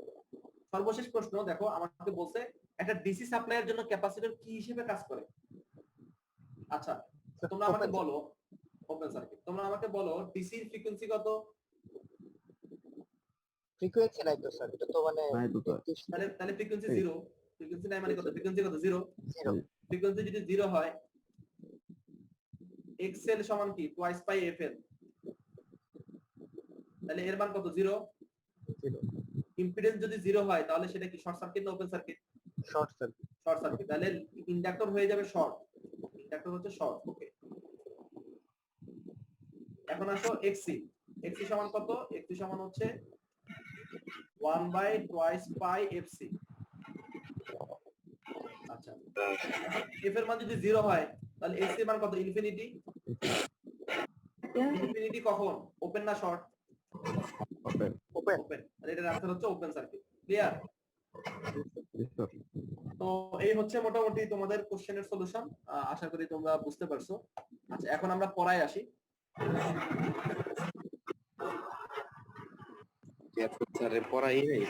সর্বশেষ প্রশ্ন দেখো, আমাকে বলছে একটা ডিসি সাপ্লাইয়ের জন্য ক্যাপাসিটর কি হিসেবে কাজ করে। আচ্ছা, তোমরা আমাকে বলো, ওপেন সার্কিট, তোমরা আমাকে বলো ডিসির ফ্রিকোয়েন্সি কত? ফ্রিকোয়েন্সি নাই তো স্যার, এটা তো মানে তাহলে ফ্রিকোয়েন্সি 0, ফ্রিকোয়েন্সি নাই মানে কত? ফ্রিকোয়েন্সি কত? 0। 0। ফ্রিকোয়েন্সি যদি 0 হয়, এক্সএল সমান কি টুয়াইস পাই এফএল, তাহলে এর মান কত? 0। ইম্পিডেন্স যদি 0 হয় তাহলে সেটা কি শর্ট সার্কিট না open circuit? Short circuit. Short circuit, তাহলে ইন্ডাক্টর হয়ে যাবে শর্ট, ইন্ডাক্টর হচ্ছে শর্ট। ওকে, এখন আসো এক্সি, এক্সি সমান কত? এক্সি সমান হচ্ছে 1 বাই টুয়াইস পাই এফসি। আচ্ছা, এফ এর মান যদি 0 হয় তাহলে এক্সি এর মান কত? ইনফিনিটি। ইনফিনিটি কখন? ওপেন না শর্ট? ওপেন। ওপেন, তাহলে এটার আনসার হচ্ছে ওপেন সার্কিট। ক্লিয়ার? তো এই হচ্ছে মোটামুটি তোমাদের কোশ্চেনের সলিউশন, আশা করি তোমরা বুঝতে পারছো। আচ্ছা, এখন আমরা পড়ায় আসি। পড়াই নেই।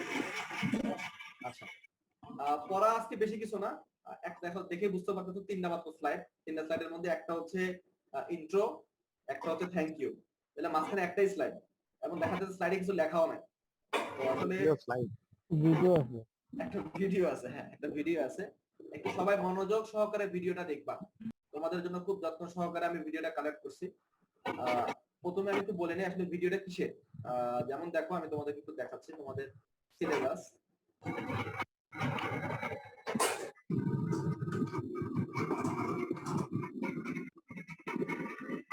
আচ্ছা, পড়া আজকে বেশি কিছু না, একটা দেখো দেখে বুঝতে পারছো, 3টা মাত্র স্লাইড, 3টা স্লাইডের মধ্যে একটা হচ্ছে ইন্ট্রো, একটা হচ্ছে থ্যাংক ইউ, তাহলে মাঝখানে একটাই স্লাইড, এবং দেখা যাচ্ছে স্লাইডে কিছু লেখাও নাই। তো আসলে স্লাইড ভিডিও আছে, একটা ভিডিও আছে, হ্যাঁ একটা ভিডিও আছে, একটু সবাই মনোযোগ সহকারে ভিডিওটা দেখবা, তোমাদের জন্য খুব যত্ন সহকারে আমি ভিডিওটা কালেক্ট করছি। প্রথমে আমি একটু বলে নিই আসলে ভিডিওটা কিসের। যেমন দেখো, আমি তোমাদেরকে একটু দেখাচ্ছি তোমাদের সিলেবাস।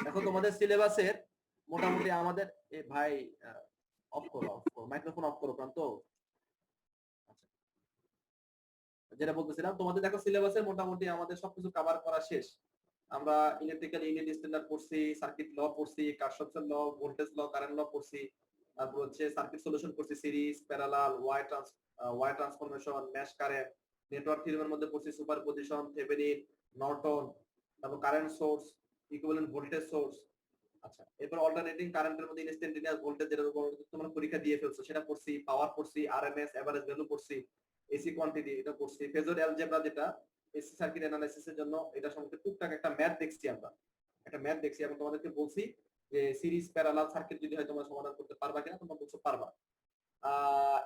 দেখো তোমাদের সিলেবাসের মোটামুটি আমাদের ভাই অফ করো, মাইক্রোফোন অফ করো প্রান্ত। যেটা বলতেছিলাম, তোমাদের দেখো সিলেবাসের মোটামুটি আমাদের সবকিছু কভার করা শেষ। আমরা ইলেকট্রিক্যাল ইউনিট স্ট্যান্ডার্ড পড়ছি, সার্কিট ল পড়ছি, কারশফের ল, ভোল্টেজ ল, কারেন্ট ল পড়ছি, তারপর হচ্ছে সার্কিট সলিউশন পড়ছি, series, parallel, Y transformation, mesh current, network থিওরেমের মধ্যে পড়ছি সুপারপজিশন, থেভেনিন, নর্টন, তারপর current source, equivalent voltage source. আচ্ছা, এরপর অল্টারনেটিং কারেন্টের মধ্যে ইনস্ট্যান্টেনিয়াস ভোল্টেজ, যেটা তোমরা পরীক্ষা দিয়ে ফেলছো সেটা পড়ছি, পাওয়ার পড়ছি, আরএমএস এভারেজ ভ্যালু পড়ছি, এসি কোয়ান্টিটি এটা পড়ছি, ফেজর অ্যালজেব্রা যেটা এসি সার্কিট অ্যানালাইসিসের জন্য, এটা সম্পর্কে টুকটাক একটা ম্যাথ দেখছি, আমরা একটা ম্যাথ দেখছি এবং তোমাদেরকে বলছি যে সিরিজ প্যারালাল সার্কিট যদি হয় তোমরা সমাধান করতে পারবা কিনা, তোমরা বলছো পারবা।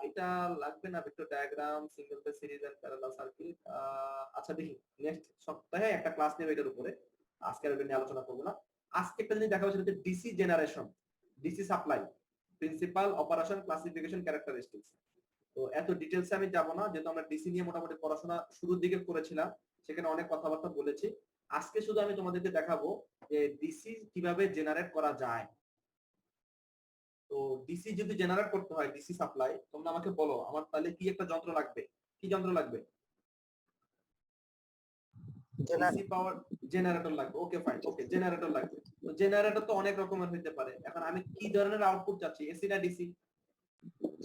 এটা লাগবে না vector diagram, single phase series and parallel circuit. আচ্ছা দেখি নেক্সট সপ্তাহে একটা ক্লাস নেব এটার উপরে, আজকে আর এটা নিয়ে আলোচনা করব না। আজকে একটা জিনিস দেখাবো, সেটা হচ্ছে DC generation, DC supply, principal, operation, classification, characteristics. তো এত ডিটেইলসে আমি যাব না, যেহেতু আমরা ডিসি নিয়ে মোটামুটি পড়াশোনা শুরুর দিকে করেছিলাম, সেখানে অনেক কথাবার্তা বলেছি। আজকে শুধু আমি তোমাদেরকে দেখাবো যে ডিসি কিভাবে জেনারেট করা যায়। তো ডিসি যদি জেনারেট করতে হয়, ডিসি সাপ্লাই, তোমরা আমাকে বলো আমার তাহলে কি একটা যন্ত্র লাগবে, কি যন্ত্র লাগবে? ডিসি পাওয়ার জেনারেটর লাগবে। ওকে ফাইন, ওকে জেনারেটর লাগবে। তো জেনারেটর তো অনেক রকমের হতে পারে, এখন আমি কি ধরনের আউটপুট চাচ্ছি, এসি না ডিসি?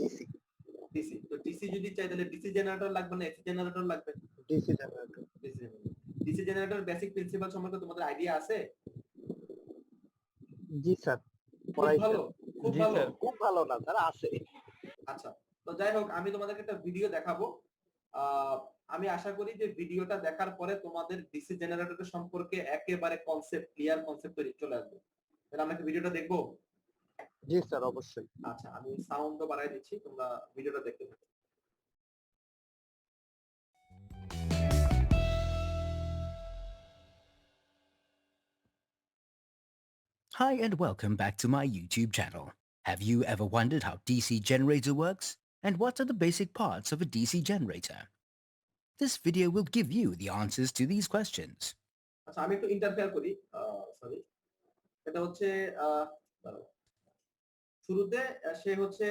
ডিসি। ডিসি। তো ডিসি যদি চাই তাহলে ডিসি জেনারেটর লাগবে না এসি জেনারেটর লাগবে? DC generator. DC generator basic principal সম্পর্কে তোমাদের আইডিয়া আছে? জি স্যার, খুব ভালো, খুব ভালো, খুব ভালো না স্যার, আছে। আচ্ছা, তো যাই হোক আমি তোমাদেরকে একটা ভিডিও দেখাবো। আমি আশা করি যে ভিডিওটা দেখার পরে তোমাদের ডিসি জেনারেটর সম্পর্কে একেবারে ক্লিয়ার কনসেপ্ট তৈরি চলে আসবে। তাহলে আমরা কি ভিডিওটা দেখবো? জি স্যার, অবশ্যই। আচ্ছা, আমি সাউন্ডও বাড়াই দিচ্ছি, তোমরা ভিডিওটা দেখতে থাকো। Hi and welcome back to my YouTube channel. Have you ever wondered how DC generator works? And what are the basic parts of a DC generator? This video will give you the answers to these questions. আচ্ছা, আমি একটু interfere করি, sorry. এটা হচ্ছে দাঁড়াও। শুরুতে সে হচ্ছে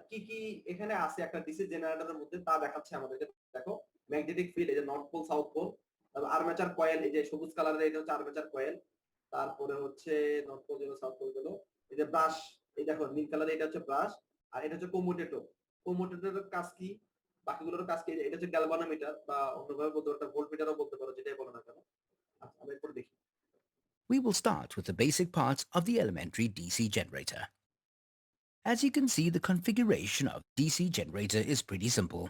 কি কি এখানে আছে একটা ডিসি জেনারেটরের মধ্যে তা দেখাচ্ছে আমাদেরকে। দেখো, ম্যাগনেটিক ফিল্ড, এই যে নর্থ পোল সাউথ পোল, তারপর আর্মেচার কয়েল, এই যে সবুজ কালারের এটা হচ্ছে আর্মেচার কয়েল, তারপরে হচ্ছে নর্থ পোল গেল সাউথ পোল গেল, এই যে ব্রাশ, এই দেখো নীল কালারের এটা হচ্ছে ব্রাশ, আর এটা হচ্ছে কম্যুটেটর। কম্যুটেটরের কাজ কি, বাকিগুলোর কাজ কি? এটা হচ্ছে গ্যালভানোমিটার বা অন্যভাবে বলতে পারো ভোল্টমিটারও বলতে পারো, যেটাই বলো না কেন। আচ্ছা, আমরা এরপর দেখি। We will start with the basic parts of the elementary DC generator. As you can see, the configuration of DC generator is pretty simple.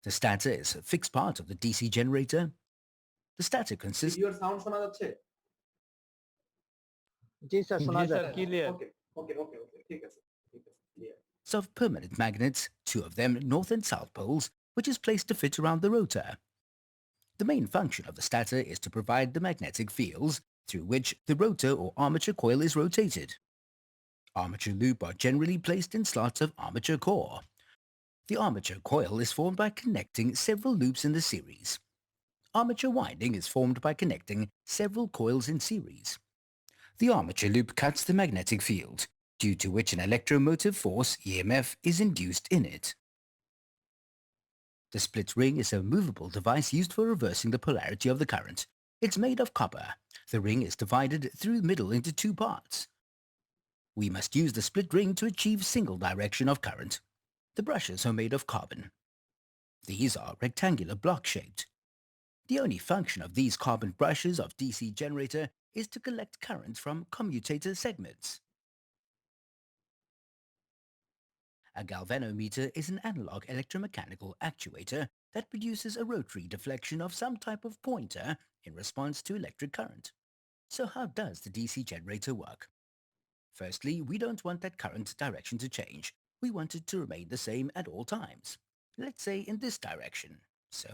The stator is a fixed part of the DC generator. The stator consists ভিডিওর sound শোনা যাচ্ছে? জি sir, শোনা জি sir, যায়। Clear. ওকে ওকে ওকে ওকে, ঠিক আছে ঠিক আছে, clear. of permanent magnets, 2 of them north and south poles, which is placed to fit around the rotor. The main function of the stator is to provide the magnetic fields through which the rotor or armature coil is rotated. Armature loop are generally placed in slots of armature core. The armature coil is formed by connecting several loops in the series. Armature winding is formed by connecting several coils in series. The armature loop cuts the magnetic field, due to which an electromotive force, EMF, is induced in it. The split ring is a movable device used for reversing the polarity of the current. It's made of copper. The ring is divided through the middle into 2 parts. We must use the split ring to achieve single direction of current. The brushes are made of carbon. These are rectangular block-shaped. The only function of these carbon brushes of DC generator is to collect current from commutator segments. A galvanometer is an analog electromechanical actuator that produces a rotary deflection of some type of pointer in response to electric current. So how does the DC generator work? Firstly, we don't want that current direction to change. We want it to remain the same at all times. Let's say in this direction. So,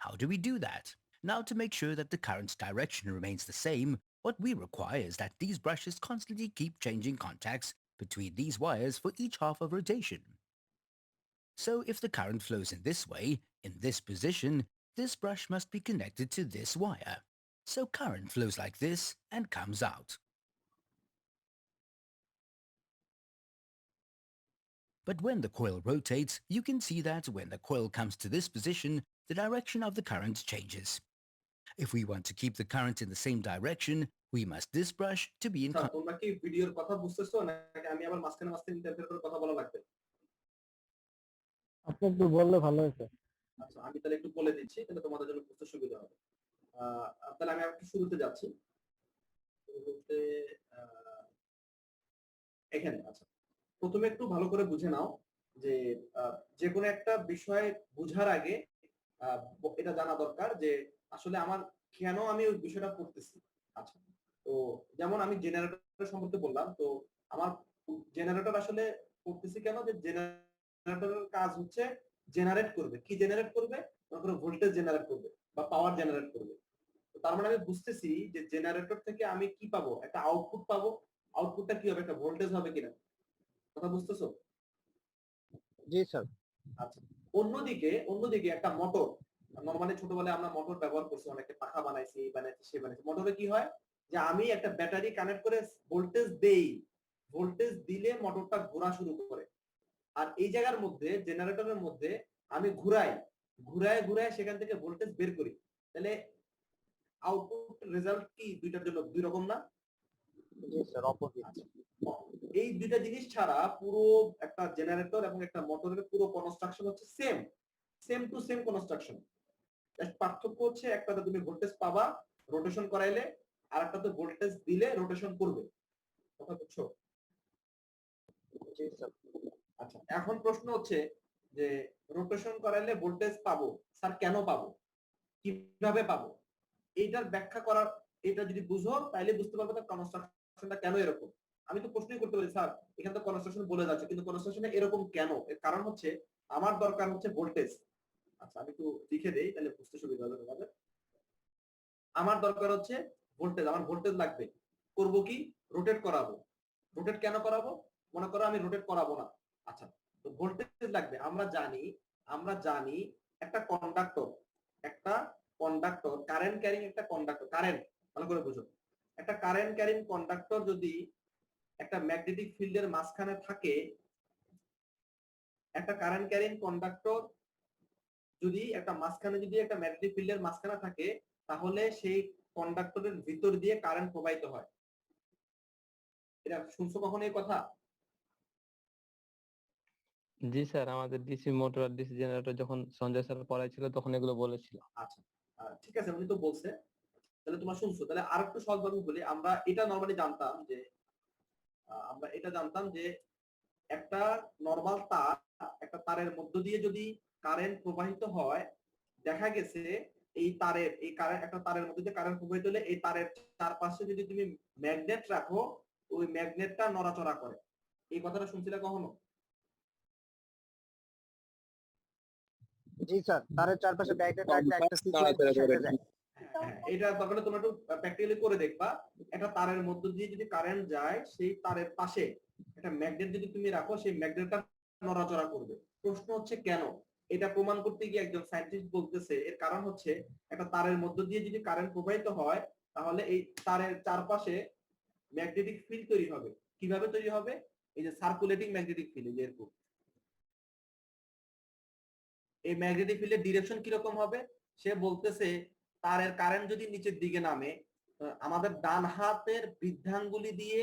how do we do that? Now, to make sure that the current direction remains the same, what we require is that these brushes constantly keep changing contacts between these wires for each half of rotation. So if the current flows in this way, in this position, this brush must be connected to this wire. So current flows like this and comes out. But when the coil rotates, you can see that when the coil comes to this position, the direction of the current changes. If we want to keep the current in the same direction, we must this brush to be in আচ্ছা, তোমরা কি ভিডিওর কথা বুঝতেছো নাকি আমি আবার মাঝখানে মাঝখানে ইন্টারফেয়ার করে কথা বলা লাগবে? আপনি একটু বললে ভালো হতো। আচ্ছা, আমি তাহলে একটু বলে দিচ্ছি, তাহলে তোমাদের জন্য বুঝতে সুবিধা হবে। তাহলে আমি একটু শুরুতে যাচ্ছি। শুরুতে এখানে আচ্ছা, প্রথমে একটু ভালো করে বুঝে নাও যে যে কোনো একটা বিষয় বুঝার আগে এটা জানা দরকার যে আসলে আমার কেন আমি ওই বিষয়টা পড়তেছি। আচ্ছা, তো যেমন আমি জেনারেটর সম্পর্কে বললাম, তো আমার জেনারেটর আসলে পড়তেছি কেন, যে জেনারেটরের কাজ হচ্ছে জেনারেট করবে। কি জেনারেট করবে? মনে করো ভোল্টেজ জেনারেট করবে বা পাওয়ার জেনারেট করবে। তো তার মানে আমি বুঝতেছি যে জেনারেটর থেকে আমি কি পাবো? একটা আউটপুট পাবো। আউটপুটটা কি হবে? একটা ভোল্টেজ হবে কিনা? কথা বুঝতেছো? জি স্যার। আচ্ছা, অন্যদিকে একটা মোটর, নরমালি ছোটবেলায় আমরা মোটর ব্যবহার করছি, অনেকে পাখা বানাইছি, এই বানাইছি, সে বানাইছে। মোটরে কি হয় যে আমি একটা ব্যাটারি কানেক্ট করে ভোল্টেজ দেই, ভোল্টেজ দিলে মোটরটা ঘোরা শুরু করে। আর এই জায়গার মধ্যে জেনারেটরের মধ্যে আমি ঘুরায় সেখান থেকে ভোল্টেজ বের করি। তাহলে আউটপুট রেজাল্ট কি দুইটার জন্য দুই রকম না? জি স্যার, অপোজিট। এই দুইটা জিনিস ছাড়া পুরো একটা জেনারেটর এবং একটা মোটরের পুরো কনস্ট্রাকশন হচ্ছে same to same construction. Just পার্থক্য হচ্ছে একটাতে তুমি ভোল্টেজ পাবা রোটেশন করাইলে, আর একটাতে ভোল্টেজ দিলে রোটেশন করবে। কথা বুঝছো? জি স্যার। আচ্ছা, এখন প্রশ্ন হচ্ছে যে রোটেশন করাইলে ভোল্টেজ পাবো, স্যার কেন পাবো, কিভাবে পাবো, এইটার ব্যাখ্যা করার, এটা যদি বুঝো তাহলে বুঝতে পারবে তার কনস্ট্রাকশনটা কেন এরকম। আমি তো প্রশ্নই করতে পারি স্যার এখানে তো কনস্ট্রাকশন বলে যাচ্ছে কিন্তু কনস্ট্রাকশনে এরকম কেন, এর কারণ হচ্ছে আমার দরকার হচ্ছে ভোল্টেজ। আচ্ছা আমি একটু লিখে দেই তাহলে বুঝতে সুবিধা হবে তোমাদের। আমার দরকার হচ্ছে ভোল্টেজ, আমার ভোল্টেজ লাগবে, করব কি, রোটেট করাবো। রোটেট কেন করাবো, মনে করো আমি রোটেট করাবো না, আচ্ছা তো ভোল্টেজ লাগবে। আমরা জানি একটা কন্ডাক্টর কারেন্ট ক্যারিং একটা কন্ডাক্টর, কারেন্ট ভালো করে বুঝো, একটা কারেন্ট ক্যারিং কন্ডাক্টর যদি একটা ম্যাগনেটিক ফিল্ডের মাঝখানে থাকে, একটা কারেন্ট ক্যারিং কন্ডাক্টর যদি একটা ম্যাগনেটিক ফিল্ডের মাঝখানে থাকে, তাহলে সেই কন্ডাক্টরের ভিতর দিয়ে কারেন্ট প্রবাহিত হয়। এটা শুনছো কখনো এই কথা? জি স্যার, আমাদের ডিসি মোটর আর ডিসি জেনারেটর যখন সঞ্জয় স্যার পড়াইছিল তখন এগুলো বলেছিল। আচ্ছা ঠিক আছে, উনি তো বলছে, তাহলে তোমরা শুনছো। তাহলে আরেকটু সহজভাবে বলি, আমরা এটা নরমালি জানতাম যে একটা নরমাল তার, একটা তারের মধ্য দিয়ে যদি কারেন্ট প্রবাহিত হয়, দেখা গেছে একটা তারের মধ্যে দিয়ে কারেন্ট প্রবাহিত হলে এই তারের চারপাশে যদি তুমি ম্যাগনেট রাখো, ওই ম্যাগনেটটা নড়াচড়া করে। এই কথাটা শুনছিলে কখনো? জি স্যার, তারের চারপাশে ম্যাগনেট রাখলে একটা সিকোয়েন্স সেটে যায়। এটা তাহলে তোমরা একটু প্র্যাকটিক্যালি করে দেখবা। একটা তারের মধ্য দিয়ে যদি কারেন্ট যায়, সেই তারের পাশে একটা ম্যাগনেট যদি তুমি রাখো, সেই ম্যাগনেটটা নড়াচড়া করবে। প্রশ্ন হচ্ছে কেন? এটা প্রমাণ করতে গিয়ে একজন সায়েন্টিস্ট বলতেছে এর কারণ হচ্ছে একটা তারের মধ্য দিয়ে যদি কারেন্ট প্রবাহিত হয়, তাহলে এই তারের চারপাশে ম্যাগনেটিক ফিল্ড তৈরি হবে। কিভাবে তৈরি হবে? এই যে সার্কুলেটিং ম্যাগনেটিক ফিল্ড, এই যে এরকম। এই ম্যাগনেটিক ফিল্ডের ডিরেকশন কিরকম হবে? সে বলতেছে তারের কারেন্ট যদি নিচের দিকে নামে, আমাদের ডান হাতের বৃদ্ধাঙ্গুলি দিয়ে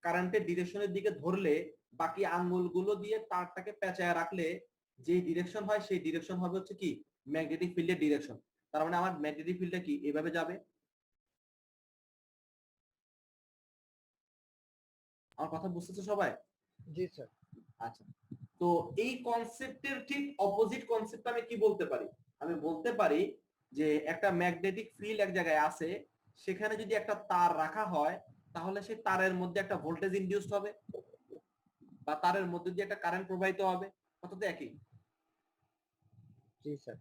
কারেন্টের ডিরেকশনের দিকে ধরলে, বাকি আঙ্গুলগুলো দিয়ে তারটাকে পেঁচায় রাখলে যে ডিরেকশন হয়, সেই ডিরেকশন হবে হচ্ছে কি, ম্যাগনেটিক ফিল্ডের ডিরেকশন। তার মানে আমার ম্যাগনেটিক ফিল্ডটা কি এভাবে যাবে। আমার কথা বুঝতেছো সবাই? জি স্যার। আচ্ছা, তো এই কনসেপ্টের ঠিক অপোজিট কনসেপ্ট আমি কি বলতে পারি? আমি বলতে পারি যে একটা ম্যাগনেটিক ফিল্ড এক জায়গায় আছে, সেখানে যদি একটা তার রাখা হয়, তাহলে সেই তারের মধ্যে একটা ভোল্টেজ ইনডিউসড হবে, বা তারের মধ্যে দিয়ে একটা কারেন্ট প্রবাহিত হবে। কথা তো একই। জি স্যার,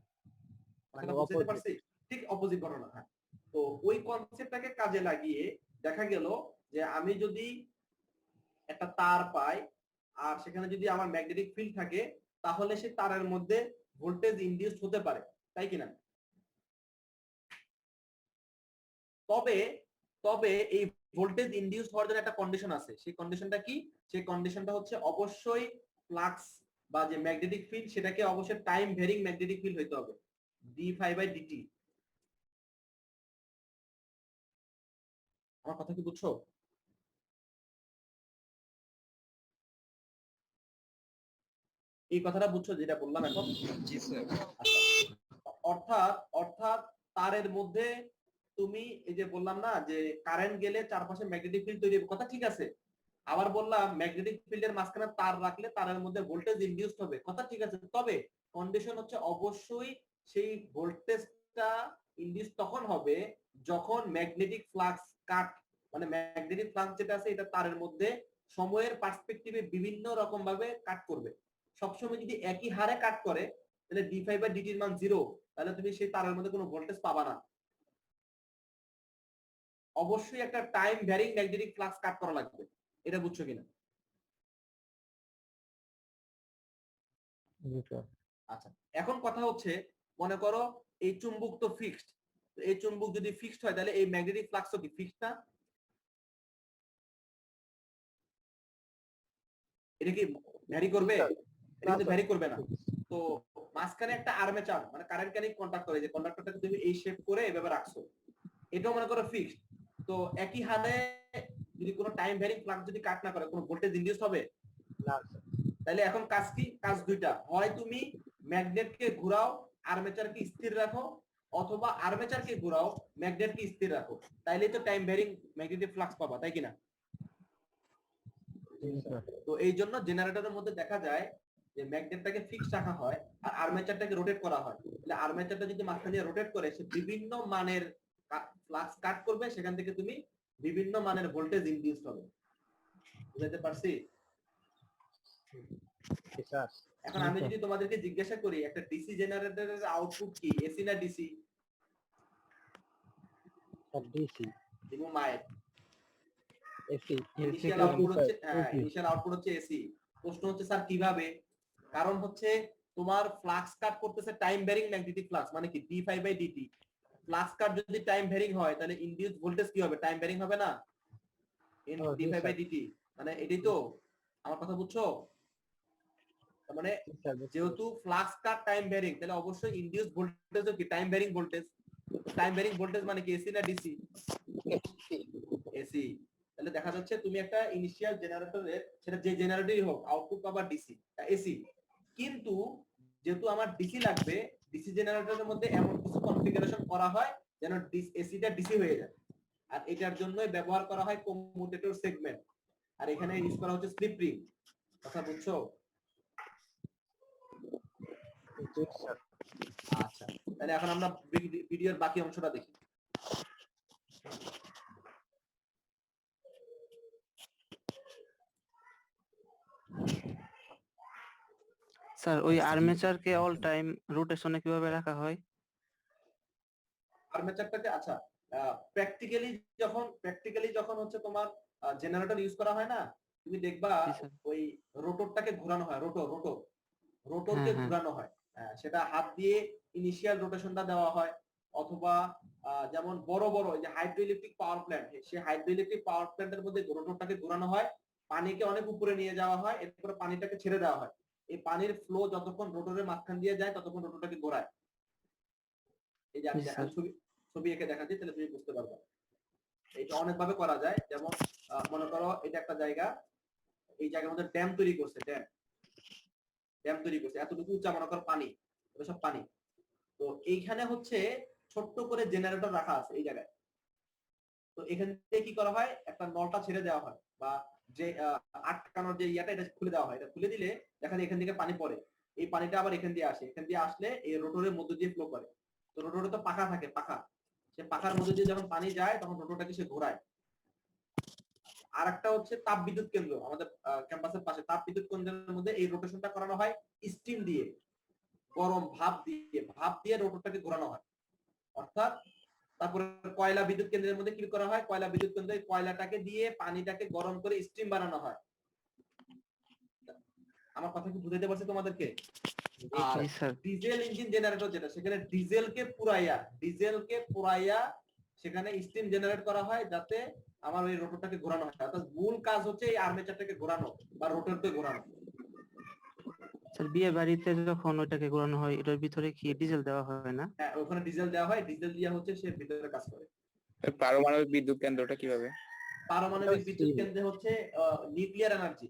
মানে কথা বুঝতে opposite। পারছি? ঠিক অপোজিট ঘটনা। হ্যাঁ, তো ওই কনসেপ্টটাকে কাজে লাগিয়ে দেখা গেল যে আমি যদি একটা তার পাই আর সেখানে যদি আমার ম্যাগনেটিক ফিল্ড থাকে, তাহলে সে তারের মধ্যে ভোল্টেজ ইনডিউসড হতে পারে, তাই কিনা? তবে তবে এই ভোল্টেজ ইনডিউস হওয়ার জন্য একটা কন্ডিশন আছে। সেই কন্ডিশনটা কি? সেই কন্ডিশনটা হচ্ছে অবশ্যই ফ্লাক্স বা যে ম্যাগনেটিক ফিল্ড, সেটাকে অবশ্যই টাইম ভ্যারিং ম্যাগনেটিক ফিল্ড হইতে হবে, d∅dt। আমার কথা কি বুঝছো? এই কথাটা বুঝছো যেটা বললাম এখন? জি স্যার। অর্থাৎ তারের মধ্যে তুমি এই যে বললাম না যে কারেন্ট গেলে চারপাশে ম্যাগনেটিক ফিল্ড তৈরি হবে, কথা ঠিক আছে। আবার বললাম ম্যাগনেটিক ফিল্ডের মাঝখানে তার রাখলে তারের মধ্যে ভোল্টেজ ইনডিউসড হবে, কথা ঠিক আছে। তবে কন্ডিশন হচ্ছে অবশ্যই সেই ভোল্টেজটা ইনডিউস তখন হবে যখন ম্যাগনেটিক ফ্লাক্স কাট, মানে ম্যাগনেটিক ফ্লাক্স যেটা আছে এটা তারের মধ্যে সময়ের পার্সপেক্টিভে বিভিন্ন রকম ভাবে কাট করবে। সবসময় যদি একই হারে কাট করে, তাহলে d∅dt এর মান 0, তাহলে তুমি সেই তারের মধ্যে কোনো ভোল্টেজ পাবা না। অবশ্যই একটা টাইম ভ্যারিং ম্যাগনেটিক ফ্লাক্স কাট করা লাগবে। এটা বুঝছো কিনা? আচ্ছা, এখন কথা হচ্ছে, মনে করো এই চুম্বক তো ফিক্সড, এই চুম্বক যদি ফিক্সড হয় তাহলে এই ম্যাগনেটিক ফ্লাক্সও কি ফিক্সড না? এটা কি ভ্যারি করবে? এটা কিন্তু ভ্যারি করবে না। তো মাঝখানে একটা আর্মেচার মানে কারেন্ট ক্যারিং কন্ডাক্টর, এই যে কন্ডাক্টরটাকে তুমি এই শেপ করে এভাবে রাখছো, এটাও মনে করো ফিক্সড। তো একই হারে যদি কোনো টাইম ভ্যারিং ফ্লাক্স যদি কাট না করে, কোনো ভোল্টেজ ইনডিউস হবে না স্যার। তাহলে এখন কাজ কি? কাজ দুইটা, হয় তুমি ম্যাগনেটকে ঘোরাও, আর্মেচারকে স্থির রাখো, অথবা আর্মেচারকে ঘোরাও, ম্যাগনেটকে স্থির রাখো, তাইলেই তো টাইম ভ্যারিং ম্যাগনেটিক ফ্লাক্স পাবা, তাই কিনা? তো এই জন্য জেনারেটরের মধ্যে দেখা যায় যে ম্যাগনেটটাকে ফিক্স রাখা হয় আর আর্মেচারটাকে রোটেট করা হয়, তাহলে আর্মেচারটা যদি মাঝখান দিয়ে রোটেট করে সে বিভিন্ন মানের ফ্লাক্স কাট করবে, সেখান থেকে তুমি বিভিন্ন মানের ভোল্টেজ ইনডিউস হবে। বুঝাতে পারছি? স্যার এখন আমি যদি তোমাদেরকে জিজ্ঞাসা করি একটা ডিসি জেনারেটরের আউটপুট কি, এসি না ডিসি? ডিসি এবং মায়ের এসি ইনিশিয়াল আউটপুট হচ্ছে, হ্যাঁ ইনিশিয়াল আউটপুট হচ্ছে এসি। প্রশ্ন হচ্ছে স্যার কিভাবে? কারণ হচ্ছে তোমার ফ্লাক্স কাট করতেছে টাইম ভ্যারিং ম্যাগনেটিক ফ্লাক্স, মানে কি d∅dt। ফ্লাক্স কাট যদি টাইম ভ্যারিং হয় তাহলে ইনডিউসড ভোল্টেজ কি হবে? টাইম ভ্যারিং হবে না? d∅dt, মানে এটাই তো। আমার কথা বুঝছো? তার মানে যেহেতু ফ্লাক্স কাট টাইম ভ্যারিং, তাহলে অবশ্যই ইনডিউসড ভোল্টেজও কি time varying voltage. Time varying voltage মানে কি এসি না ডিসি? এসি। তাহলে দেখা যাচ্ছে তুমি একটা ইনিশিয়াল জেনারেটরের, সেটা যে জেনারেটরই হোক, আউটপুট পাবা ডিসি এসি, কিন্তু যেহেতু আমার ডিসি লাগবে, ডিসি জেনারেটরের মধ্যে এমন কিছু কনফিগারেশন করা হয় যেন এসিটা ডিসি হয়ে যায়, আর এটার জন্যই ব্যবহার করা হয় কম্যুটেটর সেগমেন্ট, আর এখানে ইউজ করা হচ্ছে স্লিপ রিং। কথা বুঝছো? আচ্ছা, তাহলে এখন আমরা ভিডিওর বাকি অংশটা দেখি। স্যার ওই আর্মেচারকে অল টাইম রোটেশনে কিভাবে রাখা হয়? আর্মেচারটাকে আচ্ছা প্র্যাকটিক্যালি যখন হচ্ছে তোমার জেনারেটর ইউজ করা হয় না, তুমি দেখবা ওই রোটরটাকে ঘোরানো হয়, রোটরকে ঘোরানো হয়। সেটা হাত দিয়ে ইনিশিয়াল রোটেশনটা দেওয়া হয়, অথবা যেমন বড় বড় যে হাইড্রোইলেকট্রিক পাওয়ার প্ল্যান্ট, সেই হাইড্রোইলেকট্রিক পাওয়ার প্ল্যান্টের মধ্যে রোটরটাকে ঘোরানো হয়, পানিকে অনেক উপরে নিয়ে যাওয়া হয়, এরপরে পানিটাকে ছেড়ে দেওয়া হয়। এই পানির ফ্লো যতক্ষণ রোটরের মাঝখান দিয়ে যায় ততক্ষণ রোটরটাকে ঘোরায়। এই যে আমি ছবি এঁকে দেখাচ্ছি, তাহলে তুমি বুঝতে পারবে। এটা অনেক ভাবে করা যায়। যেমন মনে করো এটা একটা জায়গা, এই জায়গার মধ্যে ড্যাম তৈরি করছে, ড্যাম তৈরি করছে, এতটুকু উঁচা মনে করো পানি, এটা সব পানি। তো এইখানে হচ্ছে ছোট্ট করে জেনারেটর রাখা আছে এই জায়গায়। তো এখান থেকে কি করা হয়, একটা নলটা ছেড়ে দেওয়া হয়, বা যে আটকানোর যে ইয়াটা, এটা খুলে দেওয়া হয়। এটা খুলে দিলে দেখা যায় এখান থেকে পানি পড়ে, এই পানিটা আবার এখান দিয়ে আসে, এখান দিয়ে আসলে এই রোটরের মধ্য দিয়ে ফ্লো করে। তো রোটরে তো পাখা থাকে, সে পাখার মধ্যে দিয়ে যখন পানি যায় তখন রোটরটাকে সে ঘোরায়। আর একটা হচ্ছে তাপ বিদ্যুৎ কেন্দ্র, আমাদের ক্যাম্পাসের পাশে তাপ বিদ্যুৎ কেন্দ্রের মধ্যে এই রোটেশনটা করানো হয় স্টিম দিয়ে, গরম ভাপ দিয়ে রোটরটাকে ঘোরানো হয়। অর্থাৎ তারপরে কয়লা বিদ্যুৎ কেন্দ্রের মধ্যে কি করা হয়, কয়লা বিদ্যুৎ কেন্দ্রে কয়লাটাকে দিয়ে পানিটাকে গরম করে স্টিম বানানো হয়। আমার কথা কি বুঝাইতে পারছি তোমাদেরকে? আর ডিজেল ইঞ্জিন জেনারেটর যেটা, সেখানে ডিজেলকে পুরাইয়া সেখানে স্টিম জেনারেট করা হয়, যাতে আমার ওই রোটরটাকে ঘোরানো হয়। অর্থাৎ মূল কাজ হচ্ছে এই আর্মেচারটাকে ঘোরানো বা রোটরকে ঘোরানো। স্যার বিয়ে বাড়িতে যখন ওইটাকে ঘোরানো হয়, এটার ভিতরে কি ডিজেল দেওয়া হয় না? হ্যাঁ, ওখানে ডিজেল দেওয়া হয়, ডিজেল দিয়ে হচ্ছে সে ভিতরে কাজ করে। পারমাণবিক বিদ্যুৎ কেন্দ্রটা কিভাবে? পারমাণবিক বিদ্যুৎ কেন্দ্রে হচ্ছে নিউক্লিয়ার এনার্জি,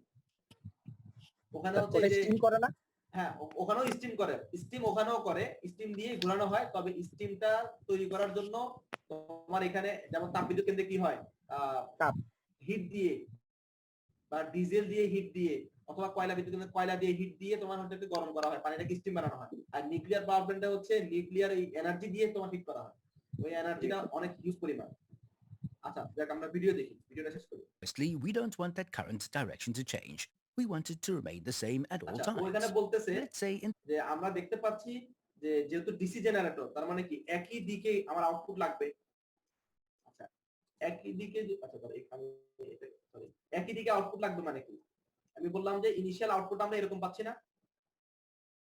ওখানে হচ্ছে যে স্টিম করে না। হ্যাঁ, ওখানেও স্টিম করে, স্টিম ওখানেও করে, স্টিম দিয়ে ঘোরানো হয়। তবে স্টিমটা তৈরি করার জন্য তোমার এখানে যেমন তাপবিদ্যুৎ কেন্দ্রে কি হয়, হিট দিয়ে বা ডিজেল দিয়ে হিট দিয়ে, অথবা কয়লা বিদ্যুৎ কেন্দ্রে কয়লা দিয়ে হিট দিয়ে তোমার হচ্ছে গরম করা হয়, পানিটাকে স্টিম বানানো হয়। আর নিউক্লিয়ার পাওয়ার প্ল্যান্টে হচ্ছে নিউক্লিয়ার এই এনার্জি দিয়ে তোমার হিট করা হয়, ওই এনার্জিটা অনেক হিউজ পরিমাণ। আচ্ছা, দেখ আমরা ভিডিও দেখি, ভিডিওটা শেষ করি। Firstly, we don't want that current direction to change. We want it to remain the same at all আচ্ছা, times. ওইখানে বলতেছে Let's say in যে আমরা দেখতে পাচ্ছি যে যেহেতু ডিসি জেনারেটর, তার মানে কি একই দিকে আমার আউটপুট লাগবে। আচ্ছা, একই দিকে আচ্ছা ধরো এখানে সরি, একই দিকে আউটপুট লাগবে মানে কি? আমি বললাম যে ইনিশিয়াল আউটপুট আমরা এরকম পাচ্ছি না,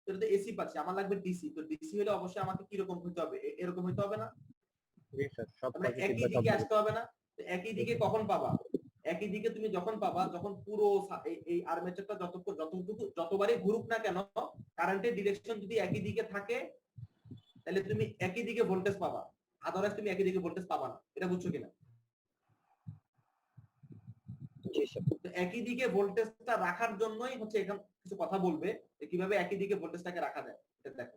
এটা তো এসি পাচ্ছি, আমার লাগবে ডিসি। তো ডিসি হলে অবশ্যই আমাকে কি রকম হতে হবে, এরকম হতে হবে না? মানে একই দিকে আসতে হবে না? তো একই দিকে কখন পাবা? একই দিকে তুমি যখন পাবা, যখন পুরো এই আর্মেচারটা যতবারই ঘুরুক না কেন, কারেন্টের ডিরেকশন যদি একই দিকে থাকে, তাহলে তুমি একই দিকে ভোল্টেজ পাবা। আদারওয়াইজ তুমি একই দিকে ভোল্টেজ পাবা না। এটা বুঝছো কিনা? তো একই দিকে ভোল্টেজটা রাখার জন্যই হচ্ছে এখানে কিছু কথা বলবে যে কিভাবে একই দিকে ভোল্টেজটাকে রাখা যায়। এটা দেখো,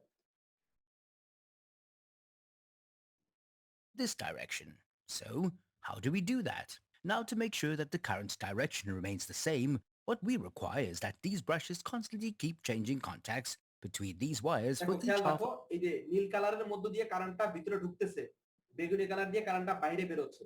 this direction. So, how do we do that? Now, to make sure that the current direction remains the same, What we require is that these brushes constantly keep changing contacts between these wires দেখো for each খেয়াল half. রাখো এই যে নীল কালারের মধ্য দিয়ে কারেন্টটা ভিতরে ঢুকতেছে, বেগুনি কালার দিয়ে কারেন্টটা বাইরে বের হচ্ছে।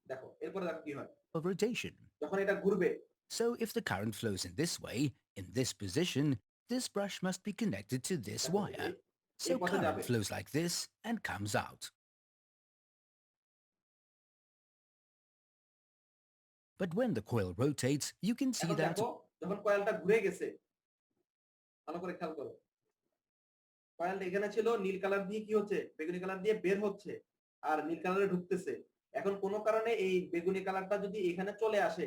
দেখো এরপরে দেখো কি হয় Of rotation. যখন এটা ঘুরবে। So if the current flows in this way, in this position, this brush must be connected to this দেখো, wire. এই So পথে current যাবে। flows like this and comes out. But when the coil rotates, you can see এখন that দেখো যখন কয়েলটা ঘুরে গেছে, ভালো করে খেয়াল করো, কয়েলটা এখানে ছিল, নীল কালার দিয়ে কি হচ্ছে, বেগুনি কালার দিয়ে বের হচ্ছে আর নীল কালারে ঢুকতেছে। এখন কোনো কারণে এই বেগুনি কালারটা যদি এখানে চলে আসে,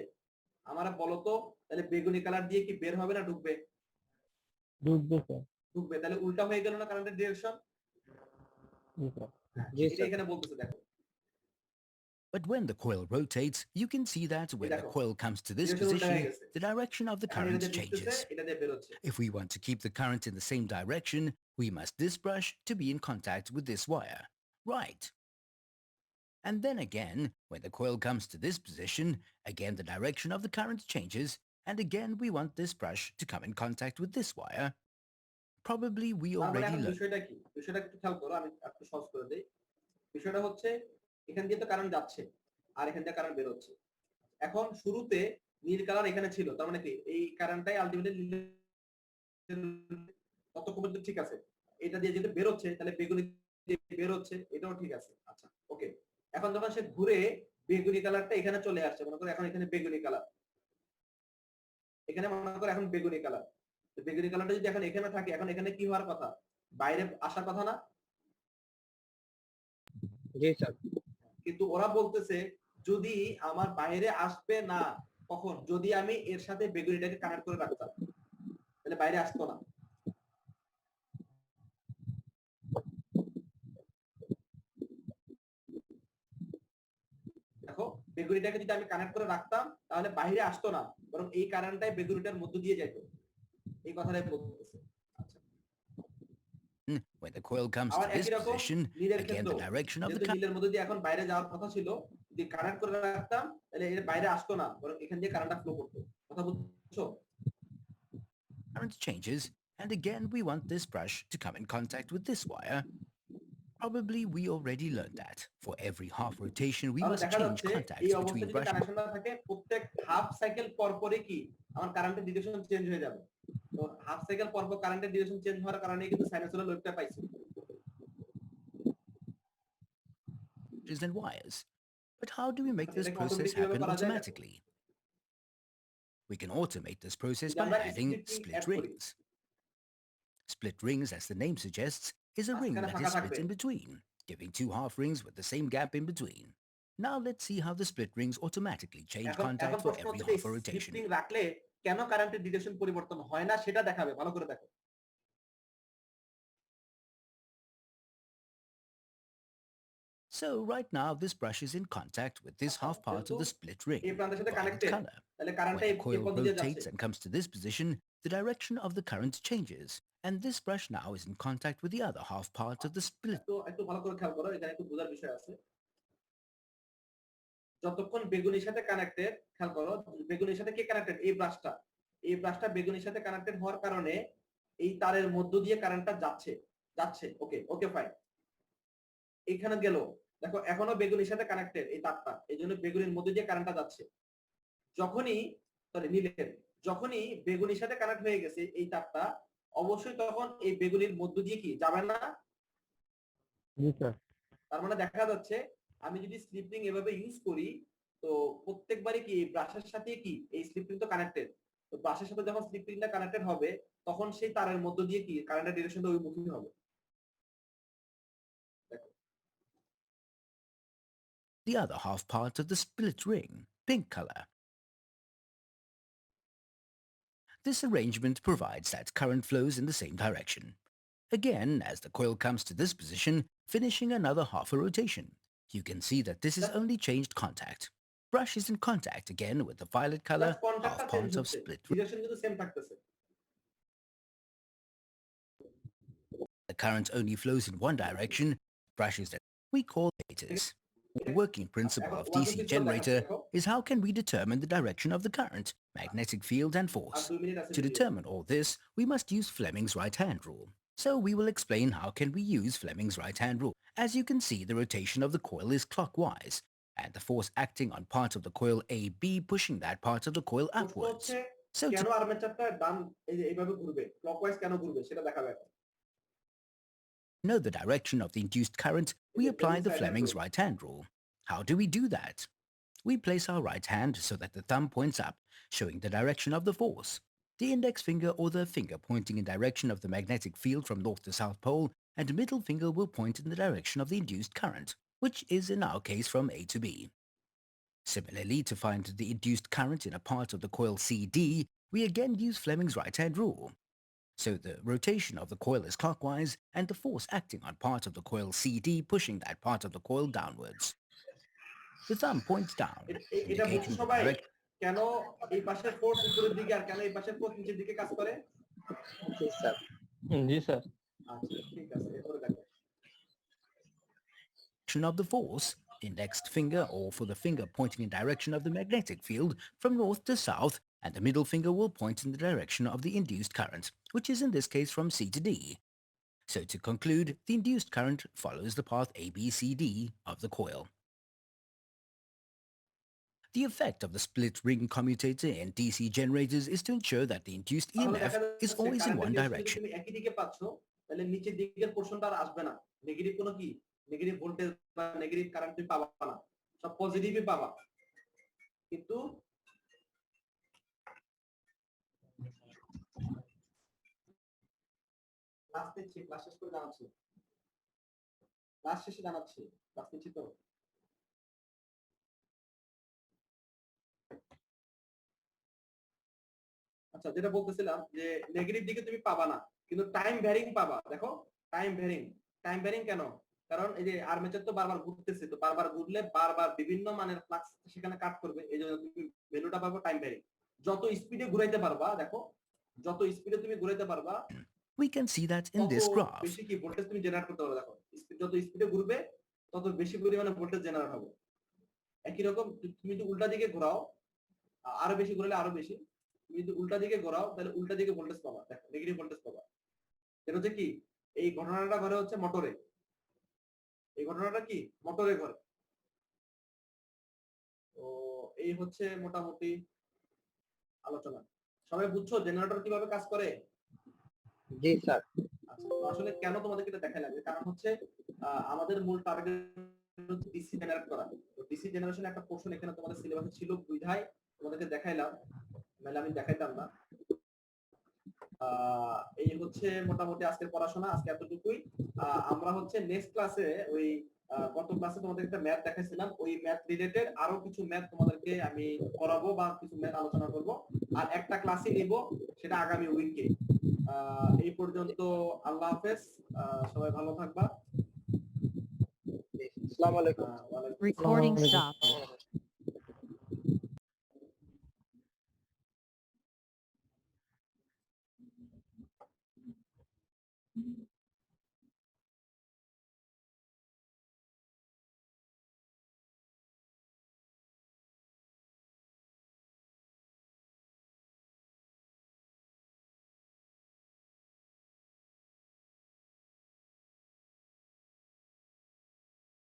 আমরা বলো তো তাহলে বেগুনি কালার দিয়ে কি বের হবে না ঢুকবে? ঢুকবে স্যার। ঢুকবে। তাহলে উল্টা হয়ে গেল না কারেন্টের ডিরেকশন? জি স্যার। জি এটা স্যার। এখানে বলতেছে দেখো। But when the coil rotates, you can see that when the দেখো, coil comes to this direction উল্টা হয়ে position, গেছে। the direction of the এখন current এটা দিয়ে ঢুকতেছে, changes. এটা দিয়ে বের হচ্ছে। If we want to keep the current in the same direction, we must this brush to be in contact with this wire. Right. And then again, when the coil comes to this position, again the direction of the current changes, and again we want this brush to come in contact with this wire. Probably we তার মানে already এখন learned. বিষয়টা কি? বিষয়টা একটু খেয়াল করো, আমি একটু সহজ করে দেই। বিষয়টা হচ্ছে এখান দিয়ে তো কারেন্ট যাচ্ছে আর এখান দিয়ে কারেন্ট বের হচ্ছে। এখন শুরুতে নীল কালার এখানে ছিল, তার মানে কি এই কারেন্টটাই আলটিমেটলি ততক্ষণ পর্যন্ত ঠিক আছে। এটা দিয়ে যেটা বের হচ্ছে তাহলে বেগুনি দিয়ে বের হচ্ছে, এটাও ঠিক আছে। আচ্ছা ওকে। এখন যখন সে ঘুরে বেগুনি কালারটা এখানে চলে আসছে, মনে করো এখন এখানে বেগুনি কালার, এখানে মনে করো এখন বেগুনি কালার, বেগুনি কালারটা যদি এখন এখানে থাকে, এখন এখানে কি হওয়ার কথা? বাইরে আসার কথা না? জি স্যার। কিন্তু ওরা বলতেছে যদি আমার বাইরে আসবে না, কখন? যদি আমি এর সাথে বেগুনিটাকে কানেক্ট করে রাখতাম, তাহলে বাইরে আসতো না। দেখো বেগুনিটাকে যদি আমি কানেক্ট করে রাখতাম তাহলে বাইরে আসতো না, বরং এই কারেন্টটাই বেগুনিটার মধ্য দিয়ে যেত। এই কথাটাই বলতেছে। আচ্ছা When the coil comes to আবার this একই রকম position, নীলের again ক্ষেত্রেও, the direction of the যেহেতু নীলের মধ্যে দিয়ে এখন বাইরে যাওয়ার কথা ছিল, যদি কানেক্ট করে রাখতাম তাহলে এর বাইরে আসতো না, বরং এখান দিয়ে কারেন্টটা ফ্লো করতো। কথা বুঝছো? current changes, and again we want this brush to come in contact with this wire. Probably we already learned that. For every half rotation, we তাহলে must দেখা change যাচ্ছে contacts এই অবস্থায় between যদি brushes. কানেকশন না থাকে, প্রত্যেক half cycle পর পরই কি আমার কারেন্টের ডিরেকশন চেঞ্জ হয়ে যাবে। তো হাফ সাইকেল পর পর কারেন্টের ডিরেকশন চেঞ্জ হওয়ার কারণে কিন্তু সাইনুসয়েডাল ওয়েভটা পাইছি। And wires. But how do we make this এটাকে process automatic কিভাবে happen করা যায়? automatically? We can automate this process যদি by আমরা adding split ring split add করি। rings. Split rings, as the name suggests, is a ring মাঝখানে that ফাঁকা is split থাকবে। in between, giving two half rings with the same gap in between. Now let's see how the split rings automatically change এখন contact for প্রশ্ন every হচ্ছে half a split rotation. Ring রাখলে কেন কারেন্টের direction পরিবর্তন হয় না সেটা দেখাবে, ভালো করে দেখো। So right now this brush is in contact with this half part of the split ring, এই প্রান্তের সাথে violet কানেক্টেড, color. তাহলে When কারেন্টটা the এই coil পদ্ধতি দিয়ে rotates যাচ্ছে। and comes to this position, the direction of the current changes, and this brush now is in contact with the other half part of the split. একটু একটু ভালো করে খেয়াল করো, এখানে একটু বোঝার বিষয় আছে। যতক্ষণ বেগুনির সাথে কানেক্টেড, খেয়াল করো বেগুনির সাথে কে কানেক্টেড? এই ব্রাশটা। এই ব্রাশটা বেগুনির সাথে কানেক্টেড হওয়ার কারণে এই তারের মধ্য দিয়ে কারেন্টটা যাচ্ছে, যাচ্ছে। ওকে ওকে ফাইন। এখানে গেল, দেখো এখনো বেগুনির সাথে কানেক্টেড এই তারটা, এই জন্য বেগুনির মধ্যে দিয়ে কারেন্টটা যাচ্ছে। যখনই সরি নীলের, যখনই বেগুনির সাথে কানেক্ট হয়ে গেছে এই তারটা, অবশ্যই তখন এই বেগুনির মধ্য দিয়ে কি যাবে না? জি স্যার। তার মানে দেখা যাচ্ছে আমি যদি স্লিপ রিং এভাবে ইউজ করি, তো প্রত্যেকবারই কি এই ব্রাশের সাথে কি এই স্লিপ রিং তো কানেক্টেড, তো ব্রাশের সাথে যখন স্লিপ রিংটা কানেক্টেড হবে তখন সেই তারের মধ্য দিয়ে কি কারেন্টের ডিরেকশনটা ওইমুখী হবে। দেখো The other half part of the split ring, pink color. This arrangement provides that current flows in the same direction. Again, as the coil comes to this position, finishing another half a rotation, you can see that this is only changed contact. Brush is in contact again with the violet color just কন্ট্যাক্টটা half change part of হচ্ছে, split ring. Direction কিন্তু same থাকতেছে। The current only flows in one direction. Brushes that we call laters. The working principle of এখন DC 1 2 3 generator দেখো is how can we determine the direction of the current, magnetic field and আর force. 2 minute আছে To video। determine all this, we must use Fleming's right-hand rule. So we will explain how can we use Fleming's right-hand rule. As you can see, the rotation of the coil is clockwise, and the force acting on part of the coil AB pushing that part of the coil প্রশ্ন upwards. হচ্ছে So to কেন আর্মেচারটা ডান এই যে এইভাবে ঘুরবে clockwise কেন ঘুরবে সেটা দেখাবে এখন। know the direction of the induced current, we the apply the Fleming's Fleming's right-hand right-hand rule. How do we do that? We place our right hand so that the thumb points up, showing the direction of the force. The index finger or the finger pointing in direction of the magnetic field from north to south pole, and middle finger will point in the direction of the induced current, which is in our case from A to B. Similarly, to find the induced current in a part of the coil CD, we again use Fleming's right-hand rule. So the rotation of the coil is clockwise and the force acting on part of the coil CD pushing that part of the coil downwards. The thumb points down, এটা বুঝছো indicating the সবাই direct. কেন এই পাশের force উপরের দিকে আর কেন এই পাশের ফোর্স নিচের দিকে কাজ করে? জি স্যার। জি স্যার। আচ্ছা ঠিক আছে এরপরে দেখো। Direction of the force, indexed finger or for the finger pointing in direction of the magnetic field from north to south, and the middle finger will point in the direction of the induced current, which is in this case from C to D. So to conclude, the induced current follows the path ABCD of the coil. The effect of the split ring commutator in DC generators is to ensure that the induced তাহলে EMF দেখা is যাচ্ছে always in কারেন্টের one case যদি direction. তুমি একই দিকে পাচ্ছ তাহলে নিচের দিকের পোরশনটা আর আসবে না নেগেটিভ কোনো কি নেগেটিভ ভোল্টেজ বা নেগেটিভ কারেন্ট তুমি পাবা না সব পজিটিভই পাবা কিন্তু ক্লাস নিচ্ছি ক্লাস শেষ করে জানাচ্ছি ক্লাস শেষে জানাচ্ছি ক্লাস নিচ্ছি তো আচ্ছা যেটা বলতেছিলাম যে নেগেটিভ দিকে তুমি পাবা না কিন্তু টাইম ভ্যারিং পাবা দেখো টাইম ভ্যারিং কেন কারণ এই যে আর্মেচার তো বারবার ঘুরতেছে তো বারবার ঘুরলে বারবার বিভিন্ন মানের ফ্লাক্স সেখানে কাট করবে এইজন্য তুমি ভ্যালুটা পাবো টাইম ভ্যারিং যত স্পিডে ঘুরাইতে পারবা দেখো যত স্পিডে তুমি ঘুরাইতে পারবা We can see that in this graph. বেশি কি ভোল্টেজ তুমি জেনারেট করতে পারবে দেখো স্পিড যত স্পিডে ঘুরবে তত বেশি পরিমাণে ভোল্টেজ জেনারেট হবে একই রকম তুমি যদি উল্টা দিকে ঘোরাও আরো বেশি ঘুরালে আরো বেশি তুমি যদি উল্টা দিকে ঘোরাও তাহলে উল্টা দিকে ভোল্টেজ পাবা দেখো নেগেটিভ ভোল্টেজ পাবা এটা হচ্ছে কি এই ঘটনাটা ঘরে হচ্ছে মোটরে এই ঘটনাটা কি মোটরে ঘরে তো এই হচ্ছে মোটামুটি আলোচনা সবাই বুঝছো জেনারেটর কিভাবে কাজ করে জি স্যার। আচ্ছা তো আসলে কেন তোমাদেরকে এটা দেখাই লাগবে কারণ হচ্ছে আমাদের মূল টার্গেট হচ্ছে ডিসি জেনারেট করা তো ডিসি জেনারেশন একটা পোরশন এখানে তোমাদের সিলেবাসে ছিল বুঝাই তোমাদেরকে দেখাইলাম নাহলে আমি দেখাইতাম না এই হচ্ছে মোটামুটি আজকের পড়াশোনা আজকে এতটুকুই আমরা হচ্ছে নেক্সট ক্লাসে ওই গত ক্লাসে তোমাদের একটা ম্যাথ দেখাইছিলাম ওই ম্যাথ রিলেটেড আরো কিছু ম্যাথ তোমাদেরকে আমি করাবো বা কিছু ম্যাথ আলোচনা করব আর একটা ক্লাসই নিব সেটা আগামী উইকে এই পর্যন্ত আল্লাহ হাফেজ সবাই ভালো থাকবা আসসালামু আলাইকুম। Recording stopped.